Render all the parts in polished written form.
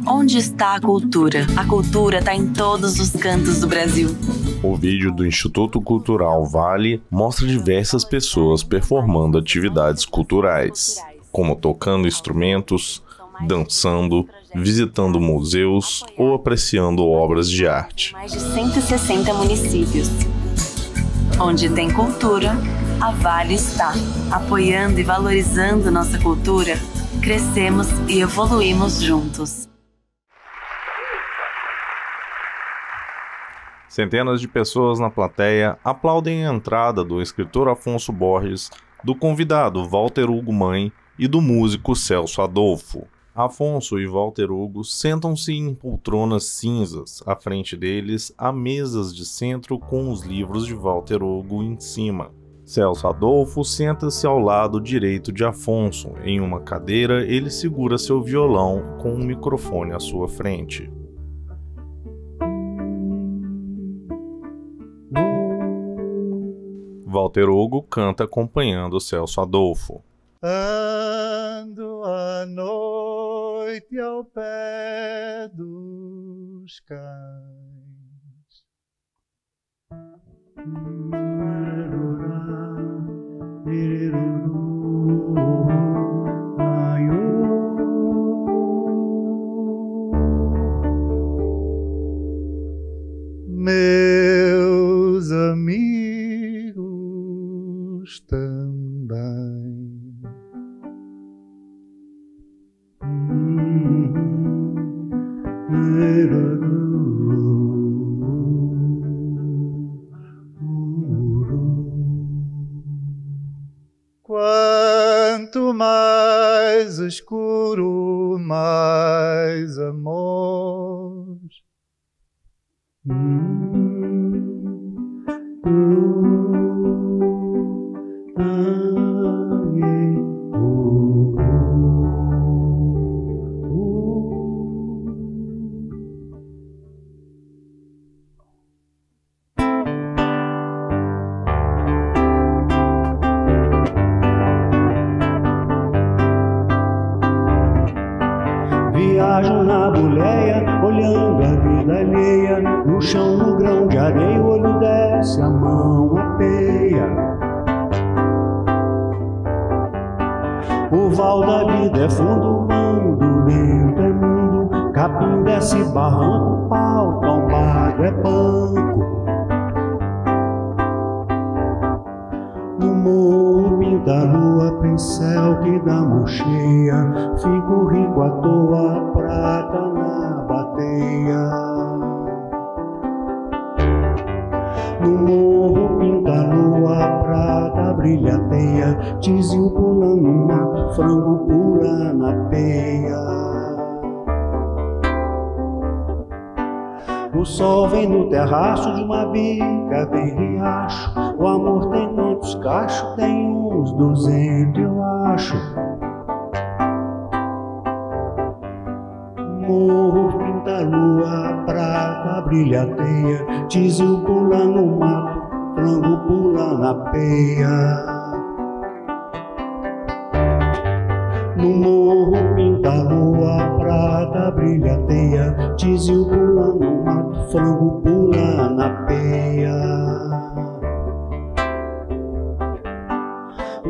Onde está a cultura? A cultura está em todos os cantos do Brasil. O vídeo do Instituto Cultural Vale mostra diversas pessoas performando atividades culturais, como tocando instrumentos, dançando, visitando museus ou apreciando obras de arte. Mais de 160 municípios. Onde tem cultura, a Vale está. Apoiando e valorizando nossa cultura, crescemos e evoluímos juntos. Centenas de pessoas na plateia aplaudem a entrada do escritor Afonso Borges, do convidado Walter Hugo Mãe e do músico Celso Adolfo. Afonso e Walter Hugo sentam-se em poltronas cinzas. À frente deles, há mesas de centro com os livros de Walter Hugo em cima. Celso Adolfo senta-se ao lado direito de Afonso. Em uma cadeira, ele segura seu violão com um microfone à sua frente. Walter Hugo canta acompanhando Celso Adolfo. Ando à noite ao pé dos cães. Meus amigos também. Quanto mais escuro, mais amor. Viajo na boleia, olhando a vida alheia. No chão, no grão de areia, o olho desce, a mão apeia. O val da vida é fundo, o vão do vento é mundo. Capim desce barranco, pau tombado é banco. No morro pinta a lua, pincel que dá mão cheia. Fico rico à toa, prata na bateia. No morro pinta a lua, prata brilhateia. Tizil pula no mato, frango pula na peia. O sol vem no terraço de uma bica, vem riacho. O amor tem quantos cachos? Tem uns 200, eu acho. Morro pinta a lua, prata brilhateia. Tizil pula no mato, frango pula na peia. No morro pinta a lua, prata brilhateia. Tizil pula no mato, frango pula na peia.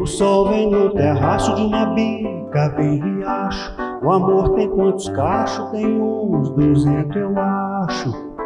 O sol vem no terraço de uma bica, vem riacho. O amor tem quantos cachos? Tem uns 200, eu acho.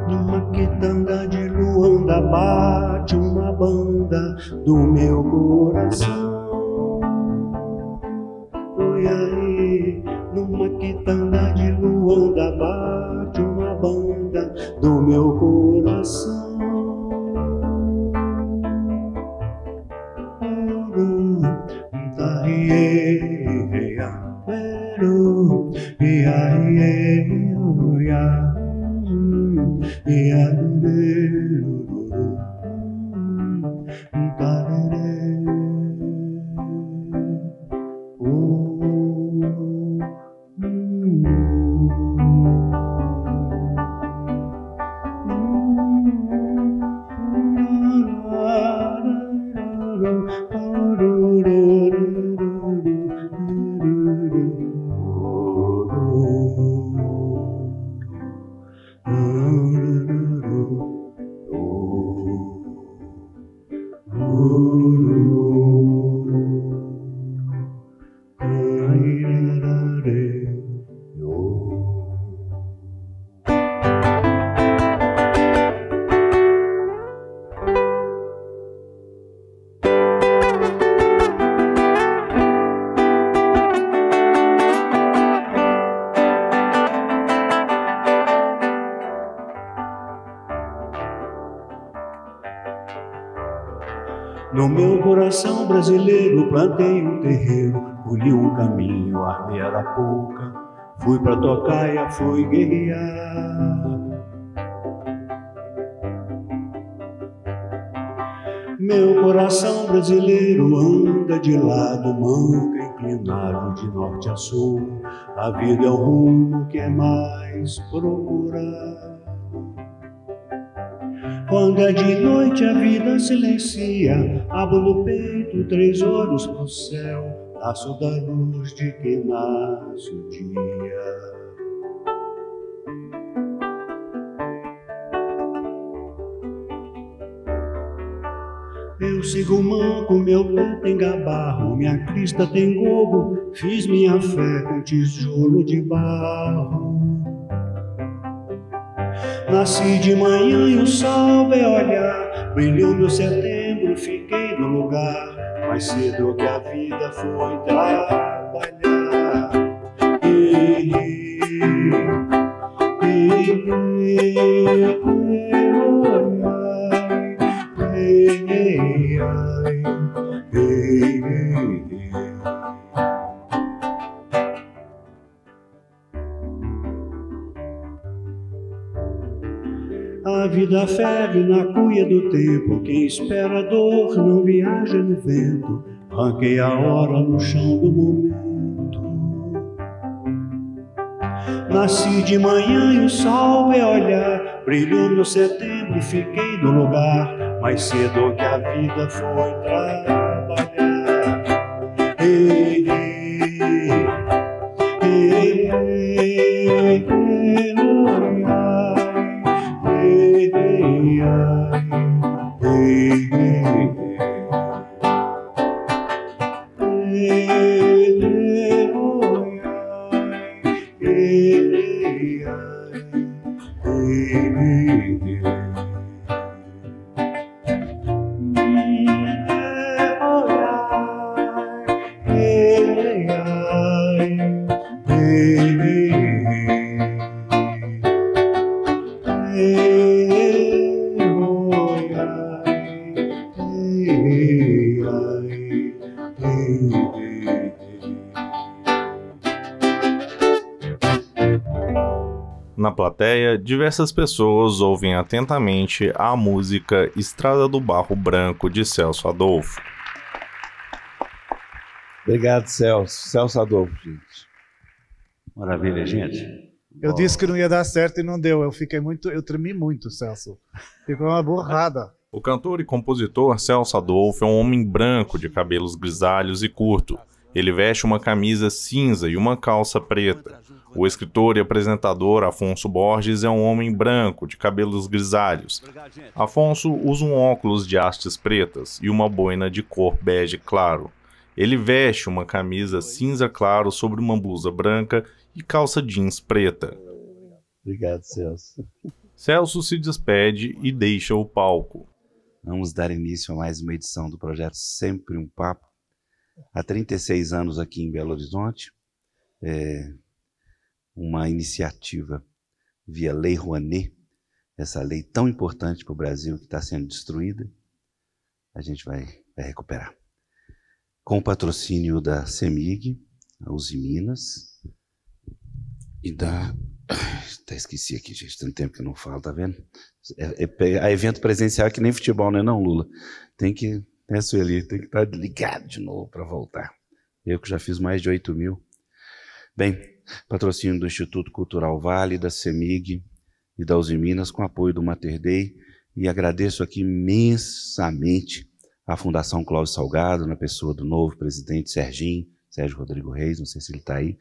Numa quitanda de Luanda bate uma banda do meu coração. Oi aí, numa quitanda de Luanda bate uma banda do meu coração. No meu coração brasileiro plantei um terreiro, colhi um caminho, armei Arapuca, fui pra tocaia, fui guerrear. Meu coração brasileiro anda de lado, manca inclinado de norte a sul. A vida é o rumo que é mais procurado. Quando é de noite a vida silencia, abro no peito 3 olhos pro céu, laço da luz de que nasce o dia. Eu sigo manco, meu pé tem gabarro, minha crista tem gogo, fiz minha fé com tijolo de barro. Nasci de manhã e o sol veio olhar, brilhou meu setembro, fiquei no lugar, mais cedo que a vida foi trabalhar. A vida ferve na cuia do tempo, quem espera a dor não viaja no vento, ranquei a hora no chão do momento. Nasci de manhã e o sol veio olhar, brilhou meu setembro, fiquei no lugar, mais cedo que a vida foi trabalhar. Ei, ei, ei, ei, ei, Na plateia, diversas pessoas ouvem atentamente a música Estrada do Barro Branco de Celso Adolfo. Obrigado, Celso. Celso Adolfo, gente. Maravilha, gente. Eu disse que não ia dar certo e não deu. Eu tremi muito, Celso. Ficou uma borrada. O cantor e compositor Celso Adolfo é um homem branco de cabelos grisalhos e curto. Ele veste uma camisa cinza e uma calça preta. O escritor e apresentador Afonso Borges é um homem branco de cabelos grisalhos. Afonso usa um óculos de hastes pretas e uma boina de cor bege claro. Ele veste uma camisa cinza claro sobre uma blusa branca e calça jeans preta. Obrigado, Celso. Celso se despede e deixa o palco. Vamos dar início a mais uma edição do projeto Sempre um Papo. Há 36 anos aqui em Belo Horizonte. Uma iniciativa via Lei Rouanet, essa lei tão importante para o Brasil que está sendo destruída, a gente vai recuperar. Com o patrocínio da CEMIG, a Uzi Minas, E dá... Até esqueci aqui, gente. Tanto tempo que eu não falo, tá vendo? A evento presencial é que nem futebol, né, não, Lula? Tem que... Né, Sueli? Tem que estar ligado de novo para voltar. Eu que já fiz mais de 8 mil. Bem, patrocínio do Instituto Cultural Vale, da CEMIG e da Uzi Minas, com apoio do Mater Dei. E agradeço aqui imensamente à Fundação Clóvis Salgado, na pessoa do novo presidente Sérgio Rodrigo Reis, não sei se ele está aí,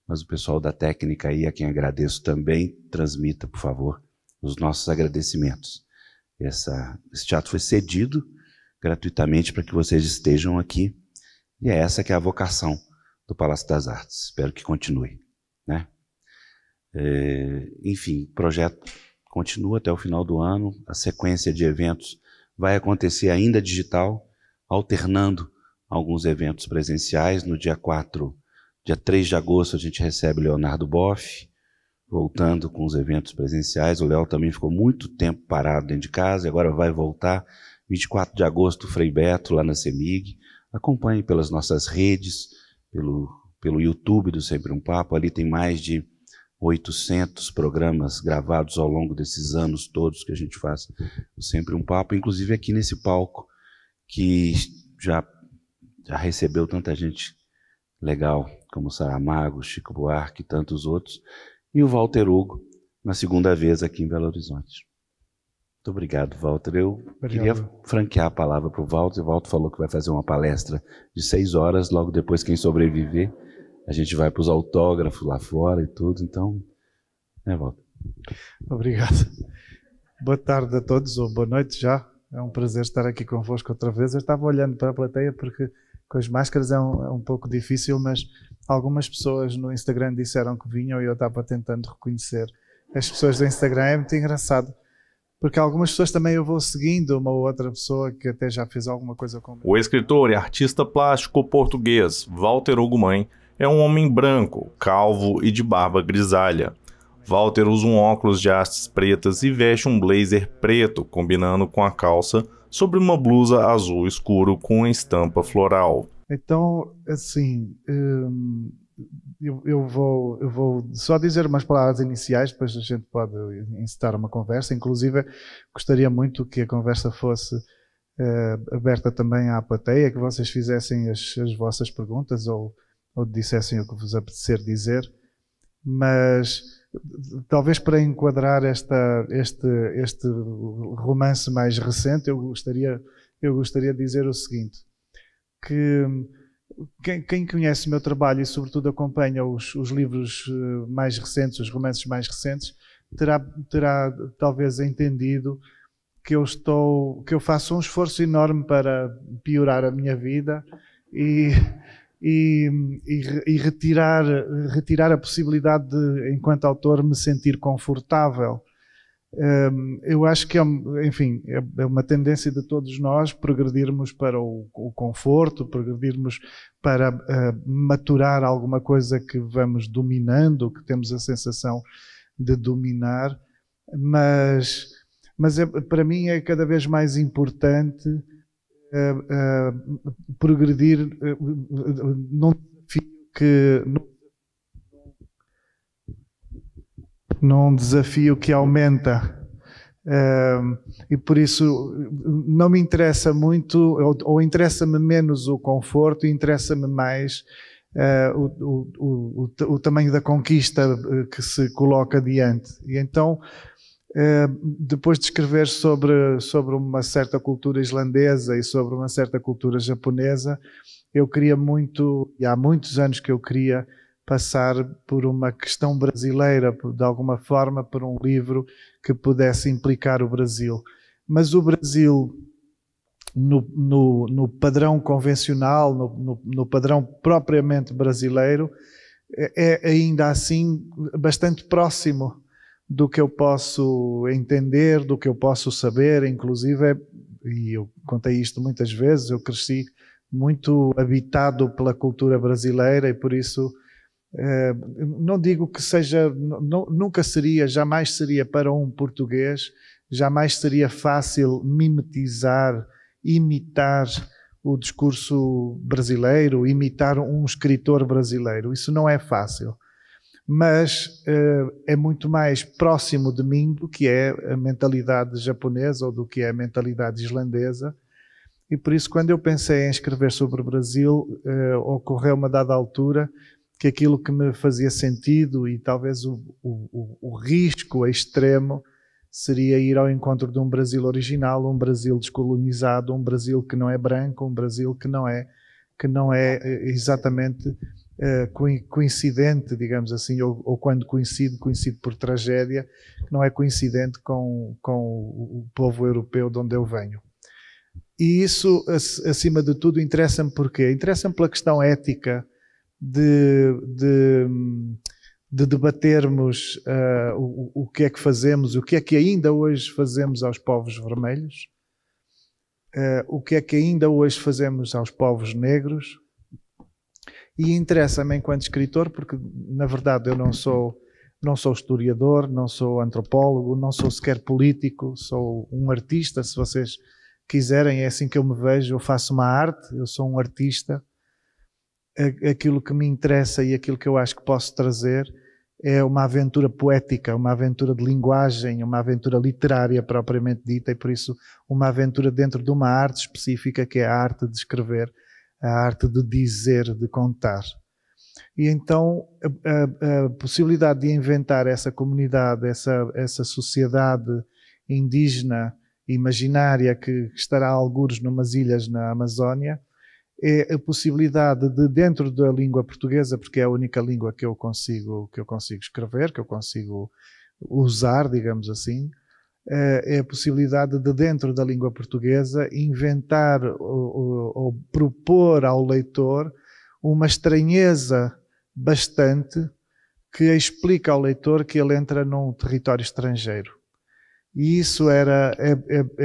mas o pessoal da técnica aí, a quem agradeço também, transmita, por favor, os nossos agradecimentos. Esse teatro foi cedido gratuitamente para que vocês estejam aqui, e é essa que é a vocação do Palácio das Artes. Espero que continue, né? Enfim, o projeto continua até o final do ano, a sequência de eventos vai acontecer ainda digital, alternando alguns eventos presenciais. No dia 3 de agosto, a gente recebe Leonardo Boff, voltando com os eventos presenciais. O Léo também ficou muito tempo parado dentro de casa, e agora vai voltar. 24 de agosto, Frei Beto, lá na CEMIG. Acompanhe pelas nossas redes, pelo YouTube do Sempre um Papo. Ali tem mais de 800 programas gravados ao longo desses anos todos que a gente faz o Sempre um Papo, inclusive aqui nesse palco, que já recebeu tanta gente legal, como Saramago, Chico Buarque e tantos outros, e o Walter Hugo, na segunda vez aqui em Belo Horizonte. Muito obrigado, Walter. Eu queria franquear a palavra para o Walter. O Walter falou que vai fazer uma palestra de 6 horas, logo depois, quem sobreviver, a gente vai para os autógrafos lá fora e tudo, então, né, Walter? Obrigado. Boa tarde a todos, ou boa noite já. É um prazer estar aqui convosco outra vez. Eu estava olhando para a plateia porque com as máscaras é um pouco difícil, mas algumas pessoas no Instagram disseram que vinham e eu estava tentando reconhecer as pessoas do Instagram. É muito engraçado, porque algumas pessoas também eu vou seguindo, uma ou outra pessoa que até já fez alguma coisa comigo. O escritor e artista plástico português Walter Hugo Mãe é um homem branco, calvo e de barba grisalha. Walter usa um óculos de hastes pretas e veste um blazer preto, combinando com a calça, sobre uma blusa azul escuro com estampa floral. Então, assim, eu vou só dizer umas palavras iniciais, depois a gente pode incitar uma conversa. Inclusive, gostaria muito que a conversa fosse aberta também à plateia, que vocês fizessem as vossas perguntas ou dissessem o que vos apetecer dizer, mas talvez para enquadrar este romance mais recente, eu gostaria de dizer o seguinte, que quem conhece o meu trabalho e sobretudo acompanha os livros mais recentes, os romances mais recentes, terá talvez entendido que eu faço um esforço enorme para piorar a minha vida e retirar a possibilidade de, enquanto autor, me sentir confortável. Eu acho que, enfim, é uma tendência de todos nós progredirmos para o conforto, progredirmos para maturar alguma coisa que vamos dominando, que temos a sensação de dominar, mas para mim é cada vez mais importante progredir num desafio que aumenta, e por isso não me interessa muito, ou interessa-me menos o conforto, interessa-me mais o tamanho da conquista que se coloca diante. E então, depois de escrever sobre uma certa cultura islandesa e sobre uma certa cultura japonesa, eu queria muito, e há muitos anos que eu queria passar por uma questão brasileira, de alguma forma, por um livro que pudesse implicar o Brasil. Mas o Brasil, no padrão convencional, no padrão propriamente brasileiro, é ainda assim bastante próximo do que eu posso entender, do que eu posso saber. Inclusive, e eu contei isto muitas vezes, eu cresci muito habitado pela cultura brasileira e por isso não digo que seja, nunca seria, jamais seria para um português, jamais seria fácil mimetizar, imitar o discurso brasileiro, imitar um escritor brasileiro. Isso não é fácil. mas é muito mais próximo de mim do que é a mentalidade japonesa ou do que é a mentalidade islandesa. E por isso, quando eu pensei em escrever sobre o Brasil, ocorreu-me a dada altura que aquilo que me fazia sentido e talvez o risco extremo seria ir ao encontro de um Brasil original, um Brasil descolonizado, um Brasil que não é branco, um Brasil que não é exatamente coincidente, digamos assim, ou quando coincide por tragédia, que não é coincidente com o povo europeu de onde eu venho. E isso, acima de tudo, interessa-me porquê? Interessa-me pela questão ética de debatermos o que é que fazemos, o que é que ainda hoje fazemos aos povos vermelhos, o que é que ainda hoje fazemos aos povos negros. E interessa-me enquanto escritor, porque na verdade eu não sou historiador, não sou antropólogo, não sou sequer político, sou um artista, se vocês quiserem, é assim que eu me vejo, eu faço uma arte, eu sou um artista. Aquilo que me interessa e aquilo que eu acho que posso trazer é uma aventura poética, uma aventura de linguagem, uma aventura literária propriamente dita, e por isso uma aventura dentro de uma arte específica, que é a arte de escrever, a arte de dizer, de contar. E então a possibilidade de inventar essa comunidade, essa sociedade indígena imaginária que estará a algures numas ilhas na Amazónia, é a possibilidade de, dentro da língua portuguesa, porque é a única língua que eu consigo escrever, que eu consigo usar, digamos assim, é a possibilidade de, dentro da língua portuguesa, inventar ou propor ao leitor uma estranheza bastante que explica ao leitor que ele entra num território estrangeiro. E isso é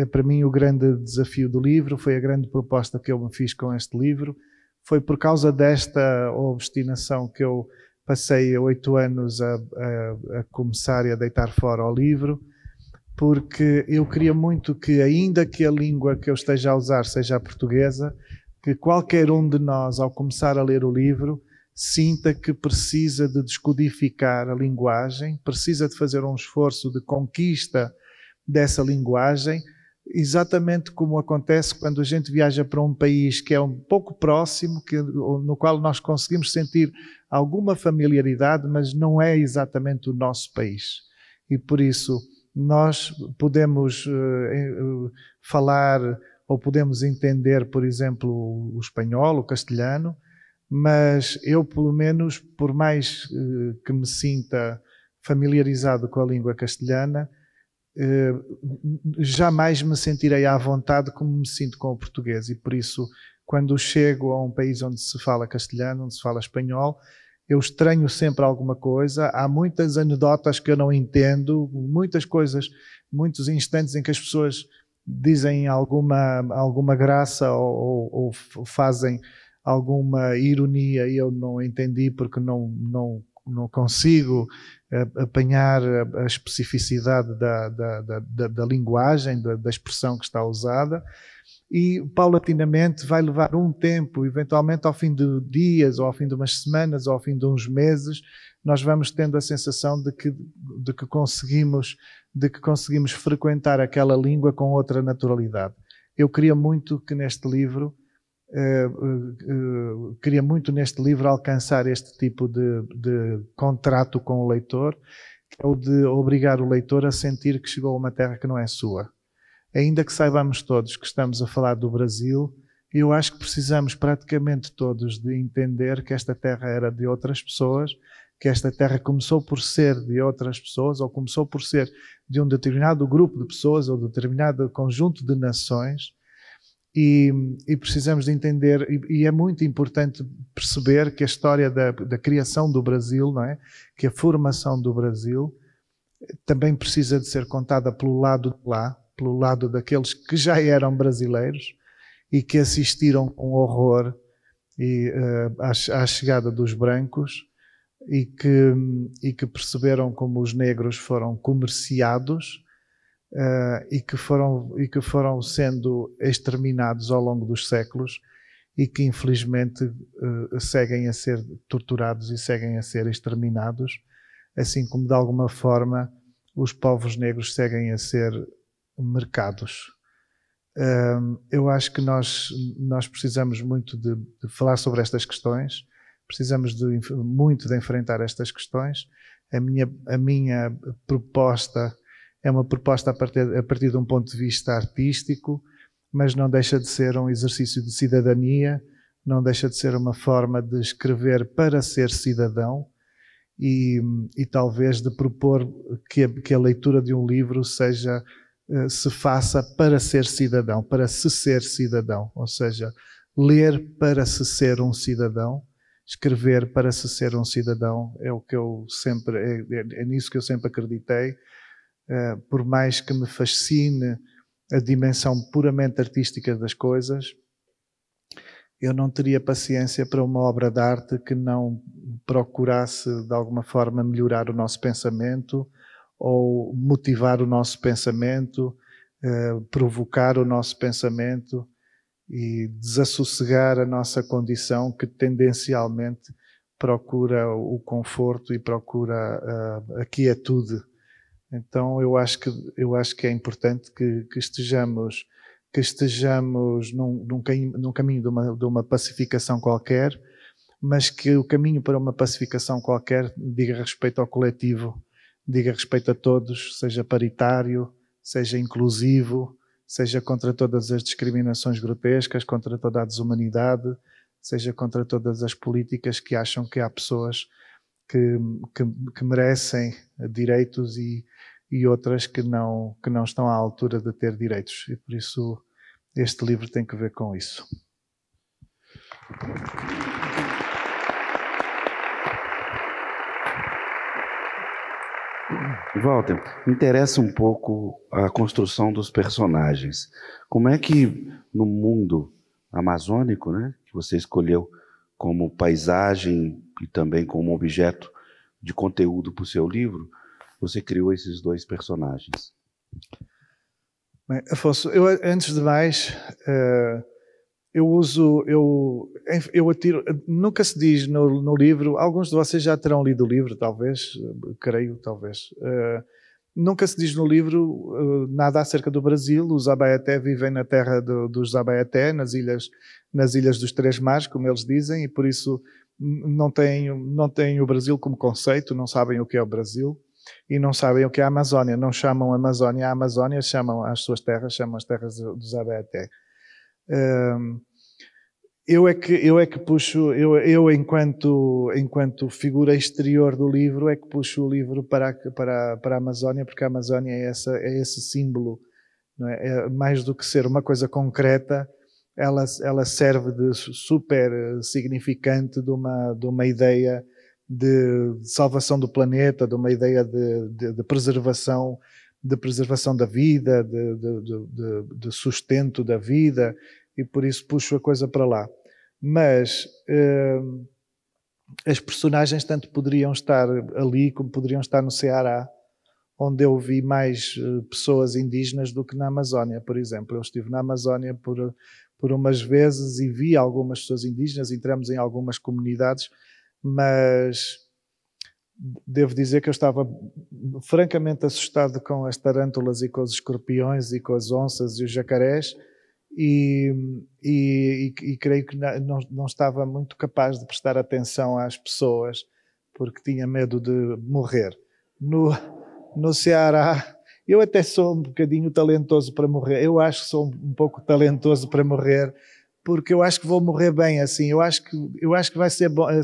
para mim o grande desafio do livro, foi a grande proposta que eu me fiz com este livro. Foi por causa desta obstinação que eu passei 8 anos a começar e a deitar fora o livro, porque eu queria muito que, ainda que a língua que eu esteja a usar seja a portuguesa, que qualquer um de nós, ao começar a ler o livro, sinta que precisa de descodificar a linguagem, precisa de fazer um esforço de conquista dessa linguagem, exatamente como acontece quando a gente viaja para um país que é um pouco próximo, no qual nós conseguimos sentir alguma familiaridade, mas não é exatamente o nosso país. E por isso nós podemos falar ou podemos entender, por exemplo, o espanhol, o castelhano, mas eu, pelo menos, por mais que me sinta familiarizado com a língua castelhana, jamais me sentirei à vontade como me sinto com o português, e por isso, quando chego a um país onde se fala castelhano, onde se fala espanhol, eu estranho sempre alguma coisa. Há muitas anedotas que eu não entendo, muitas coisas, muitos instantes em que as pessoas dizem alguma graça ou fazem alguma ironia e eu não entendi porque não consigo apanhar a especificidade da linguagem, da expressão que está usada, e paulatinamente vai levar um tempo, eventualmente ao fim de dias, ou ao fim de umas semanas, ou ao fim de uns meses, nós vamos tendo a sensação de que conseguimos frequentar aquela língua com outra naturalidade. Eu queria muito neste livro alcançar este tipo de contrato com o leitor, que é o de obrigar o leitor a sentir que chegou a uma terra que não é sua. Ainda que saibamos todos que estamos a falar do Brasil, eu acho que precisamos praticamente todos de entender que esta terra era de outras pessoas, que esta terra começou por ser de outras pessoas, ou começou por ser de um determinado grupo de pessoas, ou de um determinado conjunto de nações, e precisamos de entender, e é muito importante perceber que a história da criação do Brasil, não é? Que a formação do Brasil também precisa de ser contada pelo lado de lá, pelo lado daqueles que já eram brasileiros e que assistiram com horror à chegada dos brancos e que perceberam como os negros foram comerciados e que foram sendo exterminados ao longo dos séculos, e que infelizmente seguem a ser torturados e seguem a ser exterminados, assim como de alguma forma os povos negros seguem a ser mercados. Eu acho que nós precisamos muito de falar sobre estas questões, precisamos muito de enfrentar estas questões. A minha proposta é uma proposta a partir de um ponto de vista artístico, mas não deixa de ser um exercício de cidadania, não deixa de ser uma forma de escrever para ser cidadão e talvez de propor que a leitura de um livro se faça para ser cidadão, para se ser cidadão, ou seja, ler para se ser um cidadão, escrever para se ser um cidadão, é o que eu sempre, é nisso que eu sempre acreditei, por mais que me fascine a dimensão puramente artística das coisas, eu não teria paciência para uma obra de arte que não procurasse de alguma forma melhorar o nosso pensamento ou motivar o nosso pensamento, provocar o nosso pensamento e desassossegar a nossa condição que tendencialmente procura o conforto e procura a quietude. Então eu acho que é importante que estejamos num caminho de uma pacificação qualquer, mas que o caminho para uma pacificação qualquer diga respeito ao coletivo, diga respeito a todos, seja paritário, seja inclusivo, seja contra todas as discriminações grotescas, contra toda a desumanidade, seja contra todas as políticas que acham que há pessoas que merecem direitos e outras que não estão à altura de ter direitos. E por isso este livro tem que ver com isso. Walter, me interessa um pouco a construção dos personagens. Como é que no mundo amazônico, né, que você escolheu como paisagem e também como objeto de conteúdo para o seu livro, você criou esses dois personagens? Bem, Afonso, antes de mais, nunca se diz no livro, alguns de vocês já terão lido o livro, talvez, creio, talvez. Nunca se diz no livro nada acerca do Brasil. Os Abaeté vivem na terra dos Abaeté, nas ilhas dos Três Mares, como eles dizem, e por isso não têm o Brasil como conceito, não sabem o que é o Brasil e não sabem o que é a Amazónia. Não chamam a Amazónia, chamam as suas terras, chamam as terras dos Abaeté. Eu enquanto figura exterior do livro, é que puxo o livro para a Amazónia, porque a Amazónia é esse símbolo, não é? Mais do que ser uma coisa concreta, ela serve de super significante de uma ideia de salvação do planeta, de uma ideia de preservação da vida, de sustento da vida, e por isso puxo a coisa para lá. Mas as personagens tanto poderiam estar ali como poderiam estar no Ceará, onde eu vi mais pessoas indígenas do que na Amazónia, por exemplo. Eu estive na Amazónia por umas vezes e vi algumas pessoas indígenas, entramos em algumas comunidades, mas devo dizer que eu estava francamente assustado com as tarântulas e com os escorpiões e com as onças e os jacarés, e creio que não estava muito capaz de prestar atenção às pessoas porque tinha medo de morrer. No Ceará, eu até sou um bocadinho talentoso para morrer. Eu acho que sou um pouco talentoso para morrer, porque eu acho que vou morrer bem assim. Eu acho que vai ser bom. É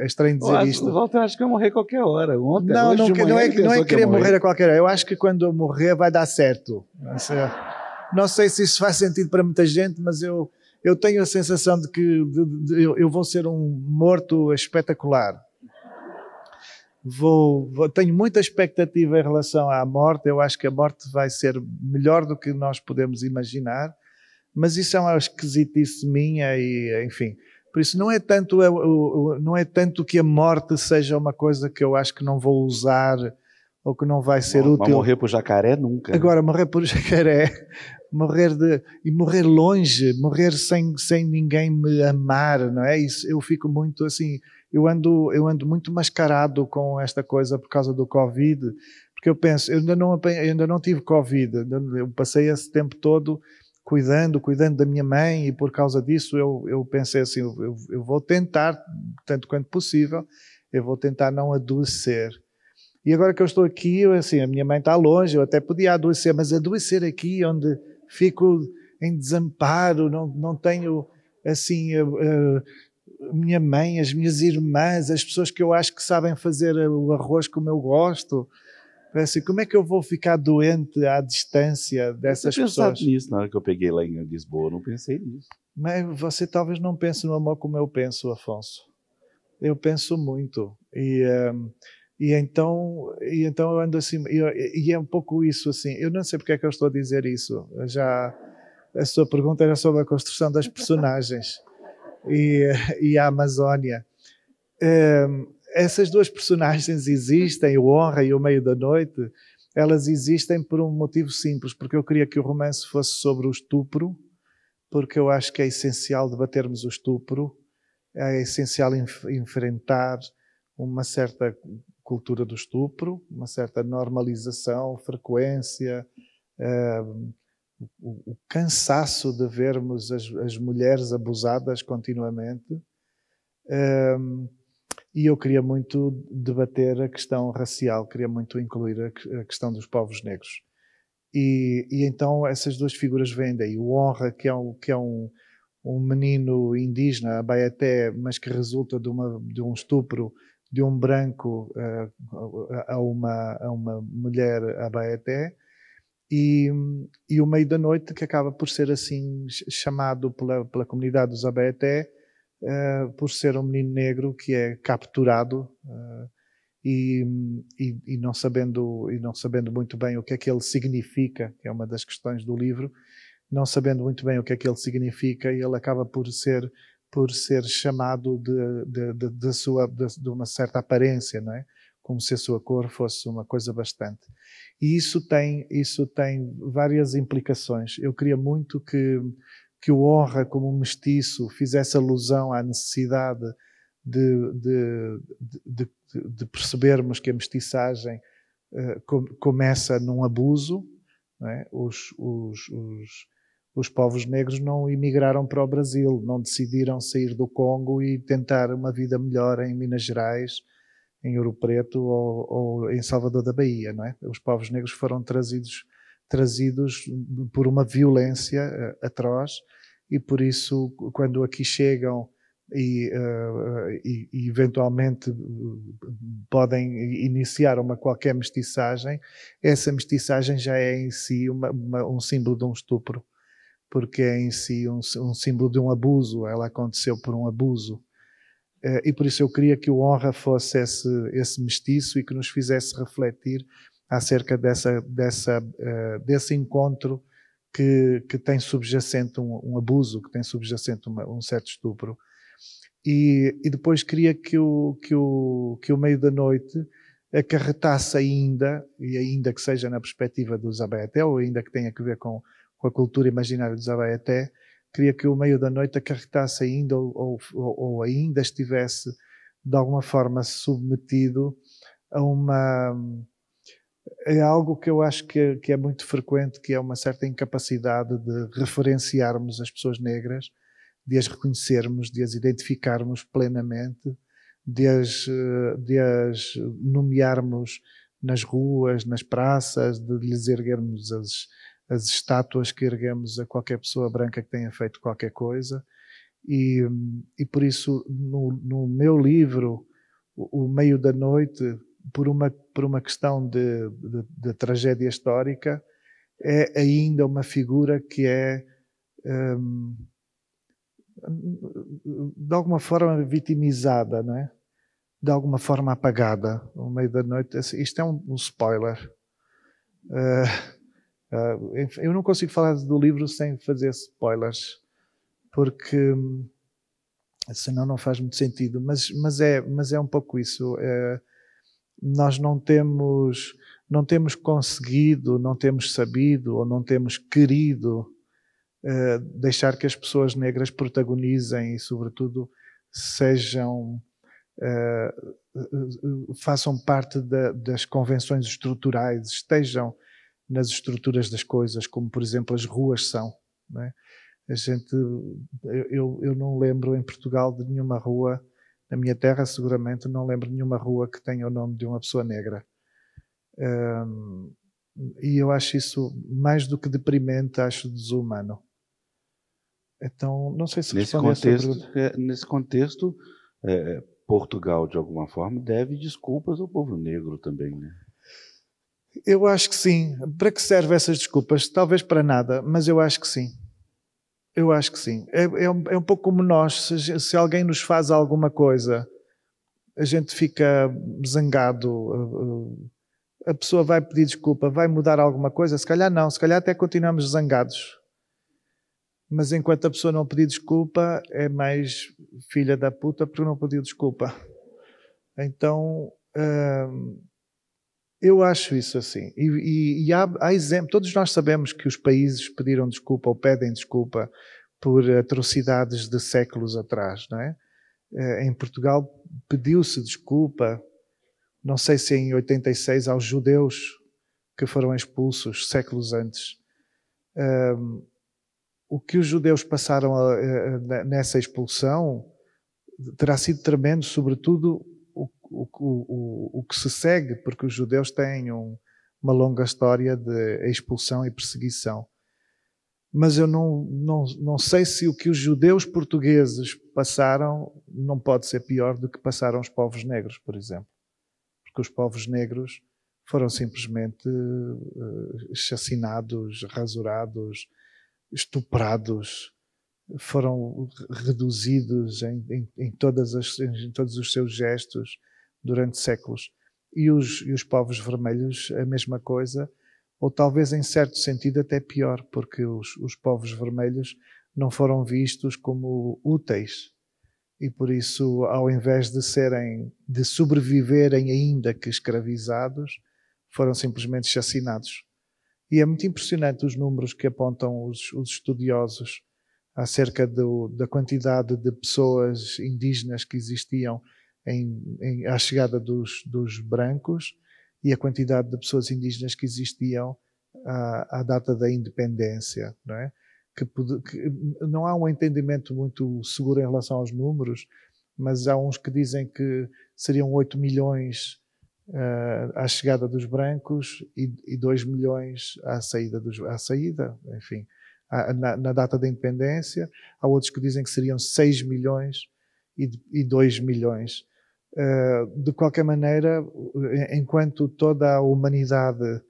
estranho dizer isto. O Walter acha que vai morrer a qualquer hora. Ontem, não é querer morrer a qualquer hora. Eu acho que quando eu morrer vai dar certo. Não sei se isso faz sentido para muita gente, mas eu tenho a sensação de que eu vou ser um morto espetacular. Tenho muita expectativa em relação à morte. Eu acho que a morte vai ser melhor do que nós podemos imaginar, mas isso é uma esquisitice minha e, enfim. Por isso não é tanto que a morte seja uma coisa que eu acho que não vou usar ou que não vai ser Mas útil. morrer por jacaré nunca. Agora, morrer por jacaré, morrer longe, morrer sem ninguém me amar, não é? Isso, eu fico muito assim, eu ando muito mascarado com esta coisa por causa do Covid, porque eu penso, eu ainda não tive Covid, eu passei esse tempo todo cuidando da minha mãe, e por causa disso eu pensei assim, eu vou tentar, tanto quanto possível, eu vou tentar não adoecer. E agora que eu estou aqui, assim, a minha mãe está longe, eu até podia adoecer, mas adoecer aqui, onde fico em desamparo, não tenho, assim, a minha mãe, as minhas irmãs, as pessoas que eu acho que sabem fazer o arroz como eu gosto. Assim, como é que eu vou ficar doente à distância dessas pessoas? Eu nisso na hora que eu peguei lá em Lisboa, não pensei nisso. Mas você talvez não pense no amor como eu penso, Afonso. Eu penso muito. E então eu ando assim, e é um pouco isso assim, eu não sei porque é que eu estou a dizer isso, a sua pergunta era sobre a construção das personagens e a Amazónia. Essas duas personagens existem, o Honra e o Meio da Noite, elas existem por um motivo simples, porque eu queria que o romance fosse sobre o estupro, porque eu acho que é essencial debatermos o estupro, é essencial enfrentar uma certa cultura do estupro, uma certa normalização, frequência, o cansaço de vermos as mulheres abusadas continuamente. E eu queria muito debater a questão racial, queria muito incluir a questão dos povos negros. E então essas duas figuras vêm daí. O Honra, que é um menino indígena, Abaeté, mas que resulta de um estupro de um branco a uma mulher Abaeté, e o Meio da Noite, que acaba por ser assim chamado pela comunidade dos Abaeté, por ser um menino negro que é capturado e não sabendo muito bem o que é que ele significa, que é uma das questões do livro, não sabendo muito bem o que é que ele significa, ele acaba por ser chamado de uma certa aparência, não é? Como se a sua cor fosse uma coisa bastante. E isso tem várias implicações. Eu queria muito que o Honra, como um mestiço, fizesse alusão à necessidade de percebermos que a mestiçagem começa num abuso, não é? Os povos negros não emigraram para o Brasil, não decidiram sair do Congo e tentar uma vida melhor em Minas Gerais, em Ouro Preto ou em Salvador da Bahia, não é? Os povos negros foram trazidos por uma violência atroz, e por isso, quando aqui chegam e eventualmente podem iniciar qualquer mestiçagem, essa mestiçagem já é em si um símbolo de um estupro, porque é em si um símbolo de um abuso, ela aconteceu por um abuso. E por isso eu queria que o Honra fosse esse mestiço e que nos fizesse refletir acerca desse encontro que tem subjacente um abuso, que tem subjacente um certo estupro. E depois queria que o Meio da Noite acarretasse ainda que seja na perspectiva dos Abaeté, ou ainda que tenha a ver com a cultura imaginária dos Abaeté, queria que o Meio da Noite acarretasse ainda, ou ainda estivesse de alguma forma submetido a algo que eu acho que é muito frequente, que é uma certa incapacidade de referenciarmos as pessoas negras, de as reconhecermos, de as identificarmos plenamente, de as nomearmos nas ruas, nas praças, de lhes erguermos as estátuas que erguemos a qualquer pessoa branca que tenha feito qualquer coisa. E por isso, no meu livro, O Meio da Noite, por uma questão de tragédia histórica, é ainda uma figura que é de alguma forma vitimizada, não é? De alguma forma apagada. O Meio da Noite, isto é um spoiler. Eu não consigo falar do livro sem fazer spoilers, porque senão não faz muito sentido, mas é um pouco isso. nós não temos conseguido, não temos sabido ou não temos querido deixar que as pessoas negras protagonizem e, sobretudo, façam parte das convenções estruturais, estejam nas estruturas das coisas, como, por exemplo, as ruas são, não é? Eu não lembro em Portugal de nenhuma rua, na minha terra seguramente não lembro de nenhuma rua que tenha o nome de uma pessoa negra. E eu acho isso mais do que deprimente, acho desumano. Então, não sei se nesse contexto, Portugal, de alguma forma, deve desculpas ao povo negro também, né? Eu acho que sim. Para que servem essas desculpas? Talvez para nada, mas eu acho que sim. Eu acho que sim. É um pouco como nós. Se alguém nos faz alguma coisa, a gente fica zangado. A pessoa vai pedir desculpa, vai mudar alguma coisa? Se calhar não. Se calhar até continuamos zangados. Mas enquanto a pessoa não pedir desculpa, é mais filha da puta porque não pediu desculpa. Então, eu acho isso assim. E há exemplos. Todos nós sabemos que os países pediram desculpa ou pedem desculpa por atrocidades de séculos atrás, não é? Em Portugal pediu-se desculpa, não sei se em 86, aos judeus que foram expulsos séculos antes. O que os judeus passaram nessa expulsão terá sido tremendo, sobretudo o que se segue, porque os judeus têm uma longa história de expulsão e perseguição. Mas eu não sei se o que os judeus portugueses passaram não pode ser pior do que passaram os povos negros, por exemplo. Porque os povos negros foram simplesmente chacinados, rasurados, estuprados, foram reduzidos em todos os seus gestos durante séculos. E os povos vermelhos, a mesma coisa, ou talvez em certo sentido até pior, porque os povos vermelhos não foram vistos como úteis. E por isso, ao invés de sobreviverem ainda que escravizados, foram simplesmente chacinados. E é muito impressionante os números que apontam os estudiosos acerca da quantidade de pessoas indígenas que existiam à chegada dos brancos e a quantidade de pessoas indígenas que existiam à data da independência, não é? Que não há um entendimento muito seguro em relação aos números, mas há uns que dizem que seriam 8 milhões à chegada dos brancos e 2 milhões à saída, enfim, na data da independência. Há outros que dizem que seriam 6 milhões e 2 milhões. De qualquer maneira, enquanto toda a humanidade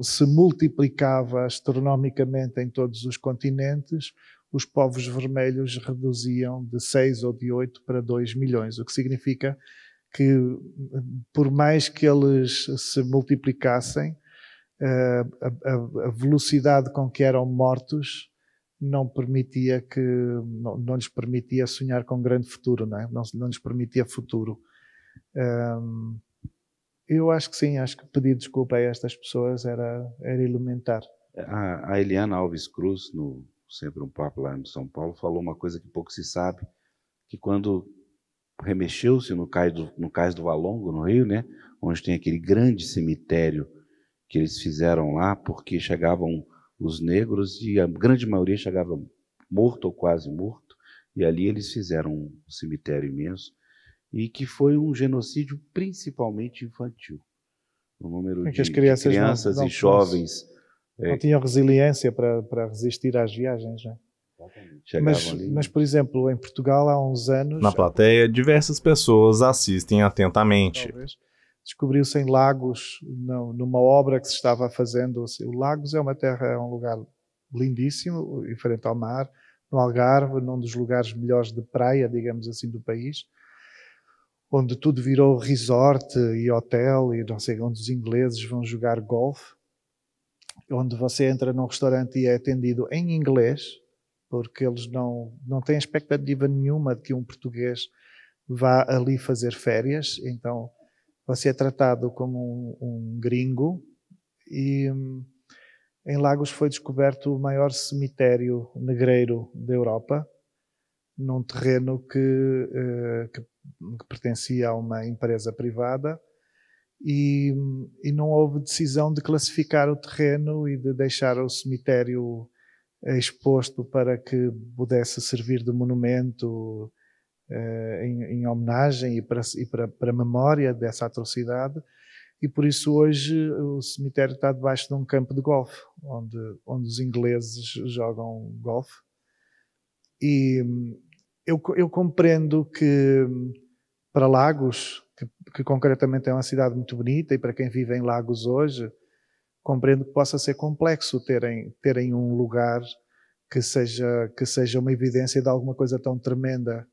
se multiplicava astronomicamente em todos os continentes, os povos vermelhos reduziam de 6 ou de 8 para 2 milhões, o que significa que, por mais que eles se multiplicassem, a velocidade com que eram mortos não lhes permitia sonhar com um grande futuro, não é? Não lhes permitia futuro. Eu acho que sim, acho que pedir desculpa a estas pessoas era elementar. A Eliana Alves Cruz, no Sempre um Papo lá em São Paulo, falou uma coisa que pouco se sabe, que quando remexeu-se no Cais do Valongo, no Rio, né, onde tem aquele grande cemitério que eles fizeram lá, porque chegavam os negros e a grande maioria chegava morto ou quase morto, e ali eles fizeram um cemitério imenso, e que foi um genocídio principalmente infantil. O número de crianças e jovens não tinham resiliência para resistir às viagens, não é? Mas, por exemplo, em Portugal há uns anos... Na plateia, diversas pessoas assistem atentamente. Descobriu-se em Lagos, numa obra que se estava fazendo. O Lagos é um lugar lindíssimo, em frente ao mar, no Algarve, num dos lugares melhores de praia, digamos assim, do país, onde tudo virou resort e hotel, e não sei, onde os ingleses vão jogar golfe, onde você entra num restaurante e é atendido em inglês, porque eles não têm expectativa nenhuma de que um português vá ali fazer férias. Então você é tratado como um gringo e em Lagos foi descoberto o maior cemitério negreiro da Europa, num terreno que pertencia a uma empresa privada e não houve decisão de classificar o terreno e de deixar o cemitério exposto para que pudesse servir de monumento em homenagem e para a memória dessa atrocidade. E por isso hoje o cemitério está debaixo de um campo de golfe, onde os ingleses jogam golfe. E eu compreendo que para Lagos, que concretamente é uma cidade muito bonita, e para quem vive em Lagos hoje, compreendo que possa ser complexo terem um lugar que seja uma evidência de alguma coisa tão tremenda.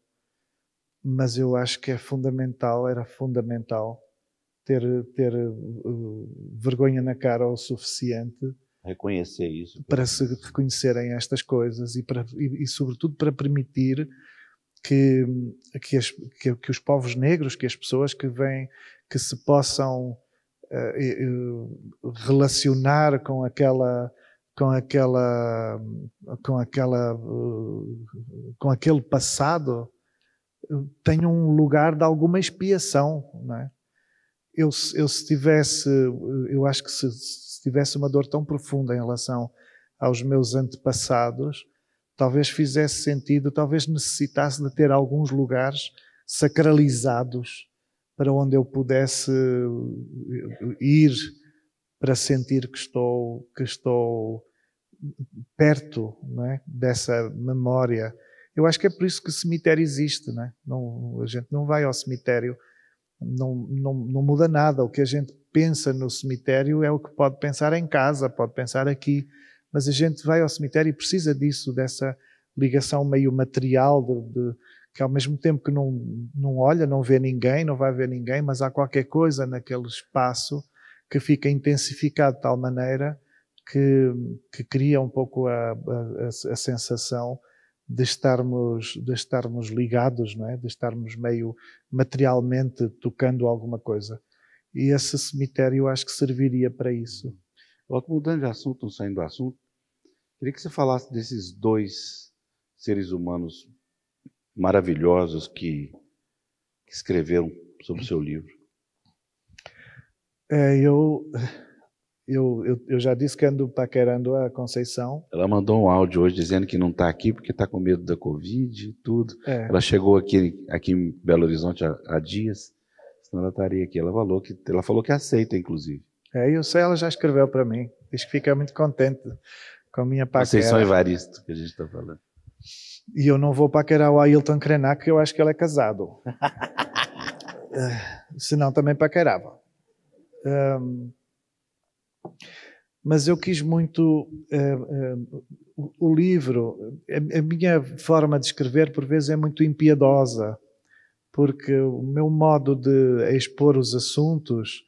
Mas eu acho que era fundamental ter vergonha na cara o suficiente Reconhecer isso. para se reconhecerem estas coisas e sobretudo para permitir que os povos negros, que as pessoas que vêm, que se possam relacionar com aquele passado, tenham um lugar de alguma expiação, não é? Eu acho que se tivesse uma dor tão profunda em relação aos meus antepassados, talvez fizesse sentido, talvez necessitasse de ter alguns lugares sacralizados para onde eu pudesse ir para sentir que estou perto, não é? Dessa memória. Eu acho que é por isso que o cemitério existe, não é? A gente não vai ao cemitério, não muda nada. O que a gente pensa no cemitério é o que pode pensar em casa, pode pensar aqui, mas a gente vai ao cemitério e precisa disso, dessa ligação meio material, que ao mesmo tempo que não olha, não vê ninguém, não vai ver ninguém, mas há qualquer coisa naquele espaço que fica intensificado de tal maneira que cria um pouco a sensação de estarmos ligados, não é? De estarmos meio materialmente tocando alguma coisa. E esse cemitério eu acho que serviria para isso. Mudando de assunto, não saindo do assunto, queria que você falasse desses dois seres humanos maravilhosos que escreveram sobre o seu livro. Eu já disse que ando paquerando a Conceição. Ela mandou um áudio hoje dizendo que não está aqui porque está com medo da Covid e tudo. Ela chegou aqui em Belo Horizonte há dias, senão ela estaria aqui. Ela falou que aceita, inclusive. Eu sei, ela já escreveu para mim. Diz que fica muito contente com a minha paquera. Conceição Evaristo, que a gente está falando. E eu não vou paquerar o Ailton Krenak, porque eu acho que ele é casado. Senão também paquerava. Mas eu quis muito o livro. A minha forma de escrever por vezes é muito impiedosa, porque o meu modo de expor os assuntos,